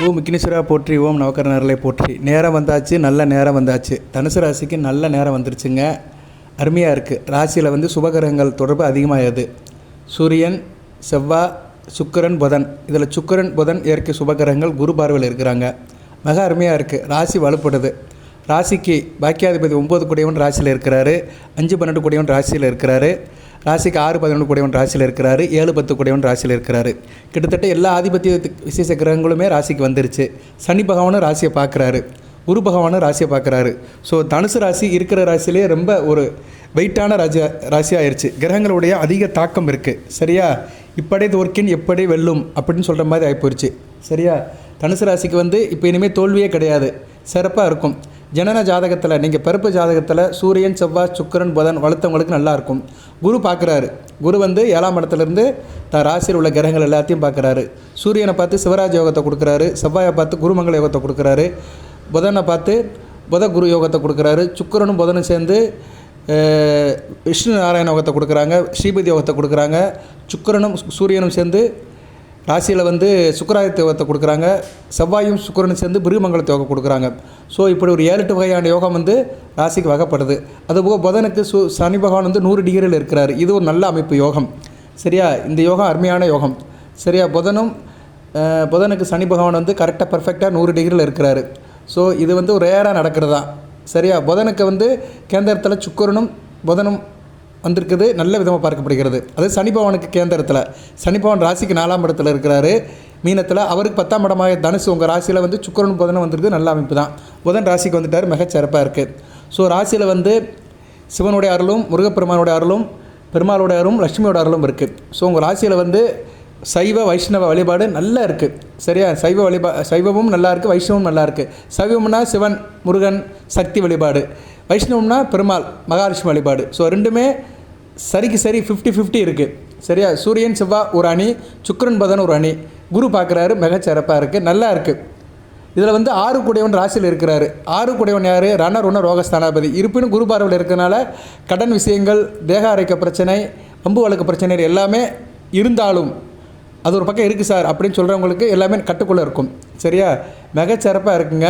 ஓம் விக்னேஸ்வரா போற்றி, ஓம் நவக்கரனர்களை போற்றி. நேரம் வந்தாச்சு, நல்ல நேரம் வந்தாச்சு. தனுசு ராசிக்கு நல்ல நேரம் வந்துருச்சுங்க. அருமையாக இருக்குது. ராசியில் வந்து சுபகிரகங்கள் தொடர்பு அதிகமாகுது. சூரியன், செவ்வாய், சுக்கிரன், புதன். இதில் சுக்கிரன், புதன் இயற்கை சுபகிரகங்கள் குரு பார்வையில் இருக்கிறாங்க. மிக அருமையாக இருக்குது. ராசி வலுப்படுது. ராசிக்கு பாக்கியாதிபதி 9 கூடியவன் ராசியில் இருக்கிறாரு. 5, 12 கூடியவன் ராசியில் இருக்கிறாரு. ராசிக்கு 6, 11 கூடியவன் ராசியில் இருக்கிறாரு. 7, 10 கூடியவன் ராசியில் இருக்கிறாரு. கிட்டத்தட்ட எல்லா ஆதிபத்திய விசேஷ கிரகங்களுமே ராசிக்கு வந்துருச்சு. சனி பகவானும் ராசியை பார்க்குறாரு. குரு பகவானும் ராசியை பார்க்குறாரு. ஸோ தனுசு ராசி இருக்கிற ராசியிலே ரொம்ப ஒரு வெயிட்டான ராசியாக ஆயிடுச்சு. கிரகங்களுடைய அதிக தாக்கம் இருக்குது. சரியா? இப்படி தோற்கின் எப்படி வெல்லும் அப்படின்னு சொல்கிற மாதிரி ஆகிப்போயிடுச்சு. சரியா? தனுசு ராசிக்கு வந்து இப்போ இனிமேல் தோல்வியே கிடையாது. சிறப்பாக இருக்கும். ஜனன ஜாதகத்தில், நீங்கள் பிறப்பு ஜாதகத்தில் சூரியன், செவ்வாய், சுக்கிரன், புதன் வளர்த்தவங்களுக்கு நல்லாயிருக்கும். குரு பார்க்குறாரு. குரு வந்து 7ஆம் இடத்துலேருந்து தான் ராசியில் உள்ள கிரகங்கள் எல்லாத்தையும் பார்க்குறாரு. சூரியனை பார்த்து சிவராஜ் யோகத்தை கொடுக்குறாரு. செவ்வாயை பார்த்து குருமங்கள யோகத்தை கொடுக்குறாரு. புதனை பார்த்து புத குரு யோகத்தை கொடுக்குறாரு. சுக்கிரனும் புதனும் சேர்ந்து விஷ்ணு நாராயண யோகத்தை கொடுக்குறாங்க. ஸ்ரீபதி யோகத்தை கொடுக்குறாங்க. சுக்கிரனும் சூரியனும் சேர்ந்து ராசியில் வந்து சுக்கராதித்ய யோகத்தை கொடுக்குறாங்க. செவ்வாயும் சுக்கிரனும் சேர்ந்து பிருகமங்கலத்தை யோகம் கொடுக்குறாங்க. ஸோ இப்படி ஒரு 7-8 வகையான யோகம் வந்து ராசிக்கு வகைப்படுது. அதுபோக புதனுக்கு சனி பகவான் வந்து 100 டிகிரியில் இருக்கிறார். இது ஒரு நல்ல அமைப்பு யோகம். சரியா? இந்த யோகம் அருமையான யோகம். சரியா? புதனுக்கு சனி பகவான் வந்து கரெக்டாக பர்ஃபெக்டாக 100 டிகிரியில் இருக்கிறாரு. ஸோ இது வந்து ஒரு ரேராக நடக்கிறது தான். சரியா? புதனுக்கு வந்து கேந்திரத்தில் சுக்கிரனும் புதனும் வந்திருக்குது. நல்ல விதமாக பார்க்கப்படுகிறது. அது சனி பகவானுக்கு கேந்திரத்தில். சனி பகவான் ராசிக்கு 4ஆம் இடத்துல இருக்கிறாரு, மீனத்தில். அவருக்கு 10ஆம் இடமாக தனுசு உங்கள் ராசியில் வந்து சுக்கிரனும் புதனும் வந்திருக்கு. நல்ல அமைப்பு தான். புதன் ராசிக்கு வந்துட்டார். மிகச்சிறப்பாக இருக்குது. ஸோ ராசியில் வந்து சிவனுடைய அருளும், முருகப்பெருமானுடைய அருளும், பெருமாளுடைய அருளும், லட்சுமியோட அருளும் இருக்குது. ஸோ உங்கள் ராசியில் வந்து சைவ வைஷ்ணவ வழிபாடு நல்லா இருக்குது. சரியா? சைவமும் நல்லா இருக்குது, வைஷ்ணவமும் நல்லா இருக்குது. சைவம்னா சிவன், முருகன், சக்தி வழிபாடு. வைஷ்ணவம்னா பெருமாள், மகாலட்சுமி வழிபாடு. ஸோ ரெண்டுமே சரிக்கு சரி 50-50 இருக்குது. சரியா? சூரியன் செவ்வாய் ஒரு அணி, சுக்கிரன் புதன் ஒரு அணி. குரு பார்க்குறாரு. மிகச்சிறப்பாக இருக்குது. நல்லா இருக்குது. இதில் வந்து 6 கூடியவன் ராசியில் இருக்கிறாரு. 6 கூடியவன் யார்? ரணருண ரோகஸ்தானாபதி. இருப்பினும் குரு பார்வையில் இருக்கிறனால கடன் விஷயங்கள், தேக ஆரோக்கிய பிரச்சனை, வம்பு வழக்கு பிரச்சனை எல்லாமே இருந்தாலும் அது ஒரு பக்கம் இருக்குது சார் அப்படின்னு சொல்கிறவங்களுக்கு எல்லாமே கட்டுக்குள்ளே இருக்கும். சரியா? மிகச்சிறப்பாக இருக்குங்க.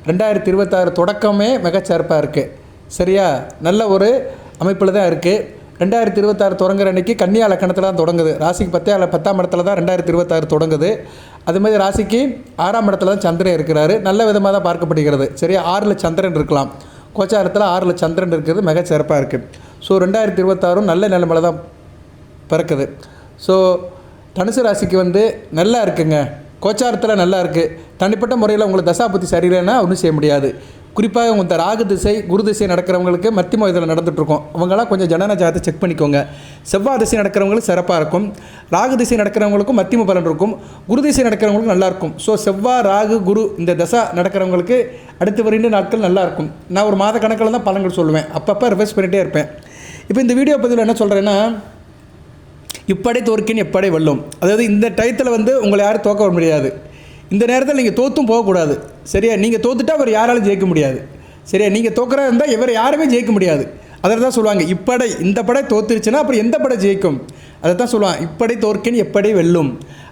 2026 தொடக்கமே மிகச்சிறப்பாக இருக்குது. சரியா? நல்ல ஒரு அமைப்பில் தான் இருக்குது. 2026 தொடங்குற அன்றைக்கி கன்னியா லக்கணத்தில் தான் தொடங்குது. ராசிக்கு 10ஆம் இடத்துல தான் 2026 தொடங்குது. அதுமாதிரி ராசிக்கு 6ஆம் இடத்துல தான் சந்திரன் இருக்கிறாரு. நல்ல விதமாக தான் பார்க்கப்படுகிறது. சரியா? 6ல் சந்திரன் இருக்கலாம். கோச்சாரத்தில் 6ல் சந்திரன் இருக்கிறது மிகச்சிறப்பாக இருக்குது. ஸோ 2026 நல்ல நிலைமையில் தான் பிறக்குது. ஸோ தனுசு ராசிக்கு வந்து நல்லா இருக்குங்க. கோச்சாரத்தில் நல்லா இருக்குது. தனிப்பட்ட முறையில் உங்களுக்கு தசாபுத்தி சரியில்லைன்னா ஒன்றும் செய்ய முடியாது. குறிப்பாக உங்கள் ராகு திசை, குரு திசை நடக்கிறவங்களுக்கு மத்தியம இதில் நடந்துகிட்ருக்கோம். அவங்களாம் கொஞ்சம் ஜனன ஜாதகத்தை செக் பண்ணிக்கோங்க. செவ்வாய் திசை நடக்கிறவங்களுக்கு சிறப்பாக இருக்கும். ராகு திசை நடக்கிறவங்களுக்கும் மத்தியம பலன் இருக்கும். குரு திசை நடக்கிறவங்களுக்கும் நல்லாயிருக்கும். ஸோ செவ்வாய், ராகு, குரு இந்த தசா நடக்கிறவங்களுக்கு அடுத்து வருகின்ற நாட்கள் நல்லாயிருக்கும். நான் ஒரு மாத கணக்கில் தான் பலன்கள் சொல்லுவேன். அப்பப்போ ரிவர்ஸ் பண்ணிகிட்டே இருப்பேன். இப்போ இந்த வீடியோ பதிவில் என்ன சொல்கிறேன்னா, இப்படி தோற்கின் எப்படி வெல்லும். அதாவது இந்த டயத்தில் வந்து உங்களை யாரும் தோக்க வர முடியாது. இந்த நேரத்தில் நீங்கள் தோற்றும் போகக்கூடாது. சரியா? நீங்கள் தோத்துட்டா அவர் யாராலும் ஜெயிக்க முடியாது. சரியா? நீங்கள் தோக்கிறா இருந்தால் இவர் யாருமே ஜெயிக்க முடியாது. அதில் தான் சொல்லுவாங்க, இப்படை இந்த படை தோத்துருச்சுன்னா அப்புறம் எந்த படை ஜெயிக்கும். அதை தான் சொல்லுவாங்க, இப்படி தோற்கின் எப்படி வெல்லும்.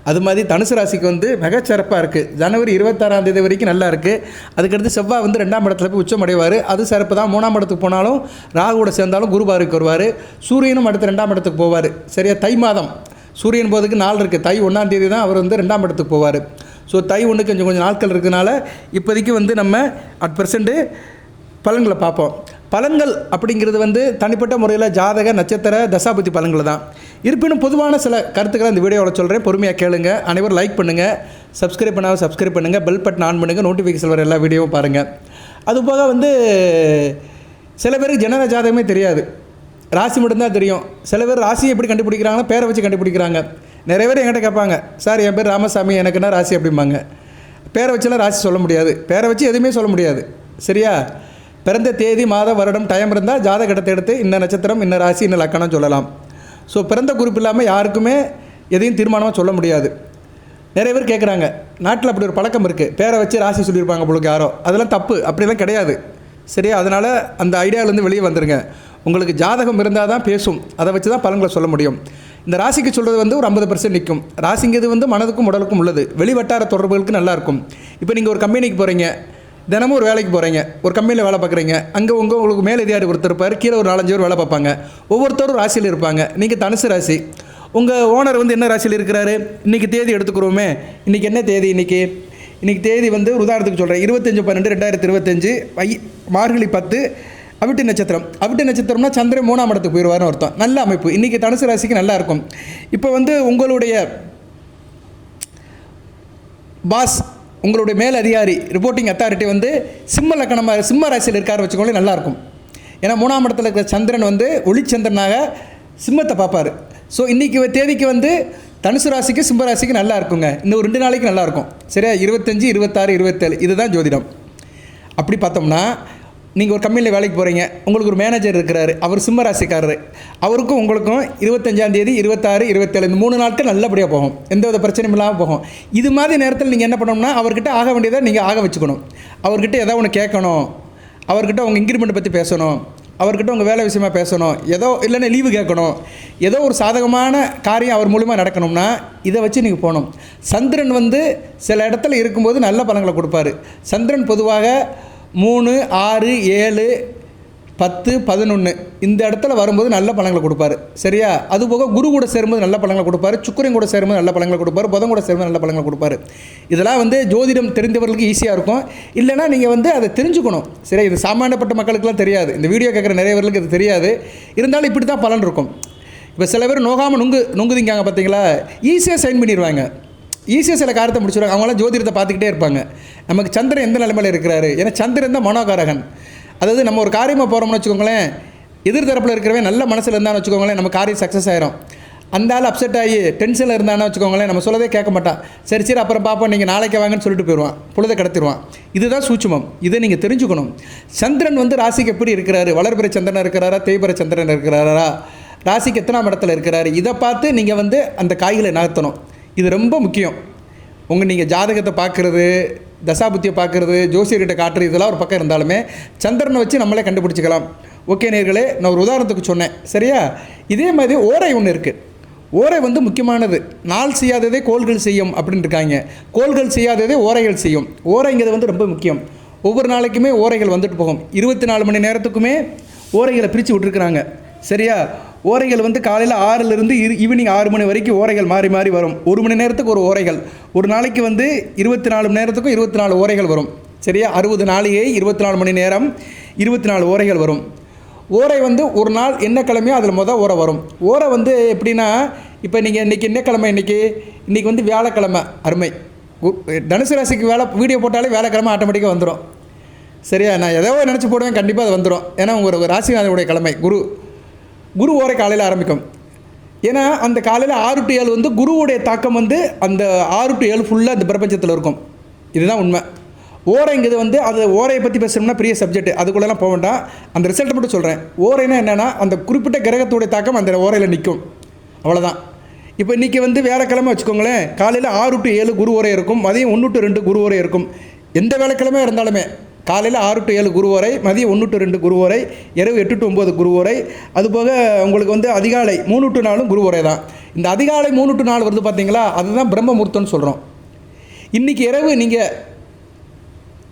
அது மாதிரி தனுசு ராசிக்கு வந்து மிகச்சிறப்பாக இருக்குது. ஜனவரி 26ஆம் தேதி வரைக்கும் நல்லா இருக்குது. அதுக்கடுத்து செவ்வாய் வந்து 2ஆம் இடத்துல போய் உச்சம் அடைவார். அது சிறப்பு தான். 3ஆம் இடத்துக்கு போனாலும் ராகுவோட சேர்ந்தாலும் குரு பார்வைக்கு வருவார். சூரியனும் அடுத்து 2ஆம் இடத்துக்கு போவார். சரியா? தை மாதம் சூரியன் போகிறதுக்கு நாள் இருக்குது. தை 1ஆம் தேதி தான் அவர் வந்து 2ஆம் இடத்துக்கு போவார். ஸோ தை 1க்கு கொஞ்சம் நாட்கள் இருக்கிறதுனால இப்போதைக்கு வந்து நம்ம @% பலன்களை பார்ப்போம். பலன்கள் அப்படிங்கிறது வந்து தனிப்பட்ட முறையில் ஜாதக, நட்சத்திர, தசாபுத்தி பலன்கள் தான். இருப்பினும் பொதுவான சில கருத்துக்களை இந்த வீடியோவில் சொல்கிறேன். பொறுமையாக கேளுங்க. அனைவரும் லைக் பண்ணுங்கள். சப்ஸ்கிரைப் பண்ணாமல் சப்ஸ்கிரைப் பண்ணுங்கள். பெல் பட்டன் ஆன் பண்ணுங்கள். நோட்டிஃபிகேஷன் வர எல்லா வீடியோவும் பாருங்கள். அதுபோக வந்து சில பேருக்கு ஜனன ஜாதகமே தெரியாது. ராசி மட்டும்தான் தெரியும். சில பேர் ராசியை எப்படி கண்டுபிடிக்கிறாங்கன்னா பேரை வச்சு கண்டுபிடிக்கிறாங்க. நிறைய பேர் என்கிட்ட கேட்பாங்க, சார் என் பேர் ராமசாமி, எனக்குன்னா ராசி அப்படிம்பாங்க. பேரை வச்செல்லாம் ராசி சொல்ல முடியாது. பேரை வச்சு எதுவுமே சொல்ல முடியாது. சரியா? பிறந்த தேதி, மாதம், வருடம், டைம் இருந்தால் ஜாதகத்தை எடுத்து இன்ன நட்சத்திரம், இன்ன ராசி, இன்ன லக்கணம் சொல்லலாம். ஸோ பிறந்த குறிப்பு இல்லாமல் யாருக்குமே எதையும் தீர்மானமாக சொல்ல முடியாது. நிறைய பேர் கேட்குறாங்க, நாட்டில் அப்படி ஒரு பழக்கம் இருக்குது, பேரை வச்சு ராசி சொல்லியிருப்பாங்க உங்களுக்கு யாரோ. அதெல்லாம் தப்பு. அப்படிலாம் கிடையாது. சரியா? அதனால் அந்த ஐடியாவிலேருந்து வெளியே வந்துடுங்க. உங்களுக்கு ஜாதகம் இருந்தால் தான் பேசும். அதை வச்சு தான் பலன்களை சொல்ல முடியும். இந்த ராசிக்கு சொல்கிறது வந்து ஒரு 50% நிற்கும். ராசிங்கிறது வந்து மனதுக்கும் உடலுக்கும் உள்ளது. வெளி வட்டார தொடர்புகளுக்கு நல்லாயிருக்கும். இப்போ நீங்கள் ஒரு கம்பெனிக்கு போகிறீங்க, தினமும் ஒரு வேலைக்கு போகிறீங்க, ஒரு கம்பெனியில் வேலை பார்க்குறீங்க. அங்கே உங்களுக்கு மேலதிகாரி ஒருத்தர் இருப்பார், கீழே ஒரு 4-5 பேர் வேலை பார்ப்பாங்க. ஒவ்வொருத்தரும் ராசியில் இருப்பாங்க. நீங்கள் தனுசு ராசி. உங்கள் ஓனர் வந்து என்ன ராசியில் இருக்கிறாரு? இன்றைக்கி தேதி எடுத்துக்கிறோமே, இன்றைக்கி என்ன தேதி? இன்றைக்கி தேதி வந்து ஒரு உதாரணத்துக்கு சொல்கிறேன், 25/12/2025 மார்கழி 10 அவிட்ட நட்சத்திரம். அவிட்ட நட்சத்திரம்னா சந்திரன் 3ஆம் இடத்துக்கு போயிடுவார்னு அர்த்தம். நல்ல அமைப்பு. இன்றைக்கி தனுசு ராசிக்கு நல்லா இருக்கும். இப்போ வந்து உங்களுடைய பாஸ், உங்களுடைய மேல் அதிகாரி, ரிப்போர்ட்டிங் அத்தாரிட்டி வந்து சிம்ம ராசியில் இருக்காரு வச்சுக்கோங்களேன், நல்லாயிருக்கும். ஏன்னா 3ஆம் இடத்துல இருக்கிற சந்திரன் வந்து ஒளிச்சந்திரனாக சிம்மத்தை பார்ப்பார். ஸோ இன்றைக்கி தேதிக்கு வந்து தனுசு ராசிக்கு சிம்ம ராசிக்கு நல்லா இருக்குங்க. இன்னும் 2 நாளைக்கு நல்லாயிருக்கும். சரியா? 25, 26, 27 இதுதான் ஜோதிடம். அப்படி பார்த்தோம்னா நீங்கள் ஒரு கம்பெனியில் வேலைக்கு போகிறீங்க, உங்களுக்கு ஒரு மேனேஜர் இருக்கிறாரு, அவர் சிம்ம ராசிக்காரர். அவருக்கும் உங்களுக்கும் 25ஆம் தேதி, 26, 27 இந்த 3 நாட்கள் நல்லபடியாக போகும். எந்த வித பிரச்சனையும் இல்லாமல் போகும். இது மாதிரி நேரத்தில் நீங்கள் என்ன பண்ணணும்னா, அவர்கிட்ட ஆக வேண்டியதை நீங்கள் ஆக வச்சுக்கணும். அவர்கிட்ட ஏதோ ஒன்று கேட்கணும், அவர்கிட்ட உங்கள் இன்க்ரிமெண்ட் பற்றி பேசணும், அவர்கிட்ட உங்கள் வேலை விஷயமாக பேசணும், ஏதோ இல்லைன்னா லீவு கேட்கணும், ஏதோ ஒரு சாதகமான காரியம் அவர் மூலிமா நடக்கணும்னா இதை வச்சு நீங்கள் போகணும். சந்திரன் வந்து சில இடத்துல இருக்கும்போது நல்ல பலன்களை கொடுப்பாரு. சந்திரன் பொதுவாக 3, 6, 7, 10, 11 இந்த இடத்துல வரும்போது நல்ல பலன்களை கொடுப்பாரு. சரியா? அதுபோக குரு கூட சேரும்போது நல்ல பலன்களை கொடுப்பாரு, சுக்கிரன் கூட சேரும்போது நல்ல பலன்களை கொடுப்பாரு, புதன் கூட சேரும்போது நல்ல பலன்களை கொடுப்பாரு. இதெல்லாம் வந்து ஜோதிடம் தெரிந்தவர்களுக்கு ஈஸியாக இருக்கும். இல்லைனா நீங்கள் வந்து அதை தெரிஞ்சுக்கணும். சரி, இது சாமானியப்பட்ட மக்களுக்கெல்லாம் தெரியாது. இந்த வீடியோ கேட்குற நிறைய பேருக்கு இது தெரியாது. இருந்தாலும் இப்படி தான் பலன் இருக்கும். இப்போ சில பேர் நோகாமல் நுங்குதிங்காங்க பார்த்தீங்களா, ஈஸியாக சைன் பண்ணிடுவாங்க, ஈஸியாக சில காரியத்தை முடிச்சுடுவாங்க. அவங்களாம் ஜோதிடத்தை பார்த்துக்கிட்டே இருப்பாங்க. நமக்கு சந்திரன் எந்த நிலைமையில் இருக்கிறாரு? ஏன்னா சந்திரன் தான் மனோகாரகன். அதாவது நம்ம ஒரு காரியமாக போகிறோம்னு வச்சுக்கோங்களேன், எதிர்த்தரப்பில் இருக்கிறவன் நல்ல மனசில் இருந்தான்னு வச்சுக்கோங்களேன், நம்ம காரியம் சக்ஸஸ் ஆயிரும். அந்த ஆள் அப்செட் ஆகி டென்ஷனில் இருந்தான்னு வச்சுக்கோங்களேன், நம்ம சொல்லதே கேட்க மாட்டான். சரி அப்புறம் பார்ப்போம், நீங்கள் நாளைக்கு வாங்கன்னு சொல்லிட்டு போயிடுவான், பொழுதை கடத்திடுவான். இதுதான் சூட்சுமம். இதை நீங்கள் தெரிஞ்சுக்கணும். சந்திரன் வந்து ராசிக்கு எப்படி இருக்கிறாரு? வளர்பிறை சந்திரன் இருக்கிறாரா, தேய்பிறை சந்திரன் இருக்கிறாரா, ராசிக்கு எத்தனாம் இடத்துல இருக்கிறாரு, இதை பார்த்து நீங்கள் வந்து அந்த காய்களை நகர்த்தணும். இது ரொம்ப முக்கியம். நீங்கள் ஜாதகத்தை பார்க்குறது, தசாபுத்தியை பார்க்குறது, ஜோசியர்கிட்ட காட்டுறது, இதெல்லாம் ஒரு பக்கம் இருந்தாலுமே சந்திரனை வச்சு நம்மளே கண்டுபிடிச்சிக்கலாம். ஓகே நேயர்களே, நான் ஒரு உதாரணத்துக்கு சொன்னேன். சரியா? இதே மாதிரி ஓரை ஒன்று இருக்குது. ஓரை வந்து முக்கியமானது. நாள் செய்யாததே கோள்கள் செய்யும் அப்படின்னு இருக்காங்க. கோள்கள் செய்யாததே ஓரைகள் செய்யும். ஓரைங்கிறது வந்து ரொம்ப முக்கியம். ஒவ்வொரு நாளைக்குமே ஓரைகள் வந்துட்டு போகும். 24 மணி நேரத்துக்குமே ஓரைகளை பிரித்து விட்டுருக்குறாங்க. சரியா? ஓரைகள் வந்து காலையில் 6லிருந்து ஈவினிங் 6 மணி வரைக்கும் ஓரைகள் மாறி மாறி வரும். 1 மணி நேரத்துக்கு ஒரு ஓரைகள். ஒரு நாளைக்கு வந்து 24 மணி நேரத்துக்கும் 24 ஓரைகள் வரும். சரியா? 60 நாளையே 24 மணி நேரம் 24 ஓரைகள் வரும். ஓரை வந்து ஒரு நாள் என்ன கிழமையோ அதில் ஓரை வரும். ஓரை வந்து எப்படின்னா, இப்போ நீங்கள் இன்றைக்கி என்ன கிழமை? இன்றைக்கி வந்து வியாழக்கிழமை. அருமை. தனுசு ராசிக்கு வீடியோ போட்டாலே வியாழக்கிழமை ஆட்டோமேட்டிக்காக வந்துடும். சரியா? நான் ஏதோ நினச்சி போடுவேன், கண்டிப்பாக அது வந்துடும். ஏன்னா உங்கள் ராசிநாதனுடைய கிழமை குரு ஓரை காலையில் ஆரம்பிக்கும். ஏன்னா அந்த காலையில் 6 to 7 வந்து குருவுடைய தாக்கம் வந்து அந்த 6 to 7 ஃபுல்லாக இந்த பிரபஞ்சத்தில் இருக்கும். இதுதான் உண்மை. ஓரைங்கிறது வந்து அது ஓரையை பற்றி பேசணும்னா பெரிய சப்ஜெக்ட், அதுக்குள்ளெல்லாம் போக வேண்டாம். அந்த ரிசல்ட்டை மட்டும் சொல்கிறேன். ஓரைனா என்னென்னா, அந்த குறிப்பிட்ட கிரகத்துடைய தாக்கம் அந்த ஓரையில் நிற்கும், அவ்வளோதான். இப்போ இன்றைக்கி வந்து வியாழக்கிழமை வச்சுக்கோங்களேன், காலையில் 6 to 7 குரு ஓரை இருக்கும், மதியம் 1 to 2 குரு ஓரை இருக்கும். எந்த வியாழக்கிழமை இருந்தாலுமே காலையில் 6 to 7 குரு ஓரை, மதியம் 1 to 2 குரு ஓரை, இரவு 8 to 9 குரு ஓரை. அதுபோக உங்களுக்கு வந்து அதிகாலை 3 to 4 குரு ஓரை தான். இந்த அதிகாலை 3 to 4 வருது பார்த்தீங்களா, அதுதான் பிரம்ம முகூர்த்தம்னு சொல்கிறோம். இன்றைக்கி இரவு நீங்கள்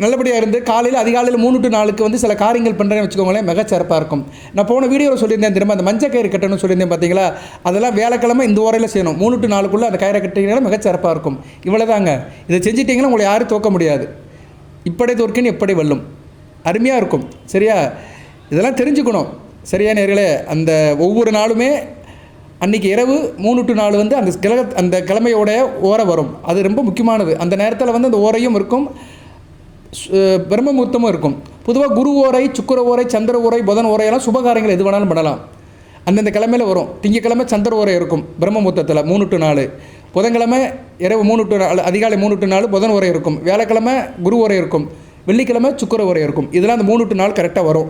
நல்லபடியாக இருந்து காலையில் அதிகாலையில் 3 to 4க்கு வந்து சில காரியங்கள் பண்ணுறேன்னு வச்சுக்கோங்களேன், மிகச்சிறப்பாக இருக்கும். நான் போன வீடியோவில் சொல்லியிருந்தேன் திரும்ப, அந்த மஞ்சள் கயிறு கட்டணும்னு சொல்லியிருந்தேன் பார்த்தீங்களா, அதெல்லாம் வியாழக்கிழமை இந்த ஓரையில் செய்யணும். 3 to 4க்குள்ளே அந்த கயிறை கட்டிங்கன்னா மிகச்சிறப்பாக இருக்கும். இவ்வளோதாங்க. இதை செஞ்சிட்டிங்கன்னா உங்களை யாரும் தோக்க முடியாது. இப்படி தோற்கின்னு எப்படி வெல்லும். அருமையாக இருக்கும். சரியா? இதெல்லாம் தெரிஞ்சுக்கணும். சரியா நேர்களே? அந்த ஒவ்வொரு நாளுமே அன்றைக்கி இரவு 3 to 4 வந்து அந்த கிழமையோடைய ஓரை வரும். அது ரொம்ப முக்கியமானது. அந்த நேரத்தில் வந்து அந்த ஓரையும் இருக்கும், பிரம்ம முகூர்த்தமும் இருக்கும். பொதுவாக குரு ஓரை, சுக்கிர ஓரை, சந்திர ஓரை, புதன் ஓரையெல்லாம் சுபகாரியங்கள் எது வேணாலும் பண்ணலாம். அந்தந்த கிழமையில் வரும். திங்கக்கிழமை சந்திர ஓரை இருக்கும் பிரம்ம முகூர்த்தத்தில் 3 to 4. புதன்கிழமை இரவு 3 to 4, அதிகாலை 3 to 4 புதன் உரை இருக்கும். வியாழக்கிழமை குரு உரை இருக்கும். வெள்ளிக்கிழமை சுக்கிர உரை இருக்கும். இதெல்லாம் அந்த 3 to 4 கரெக்டாக வரும்.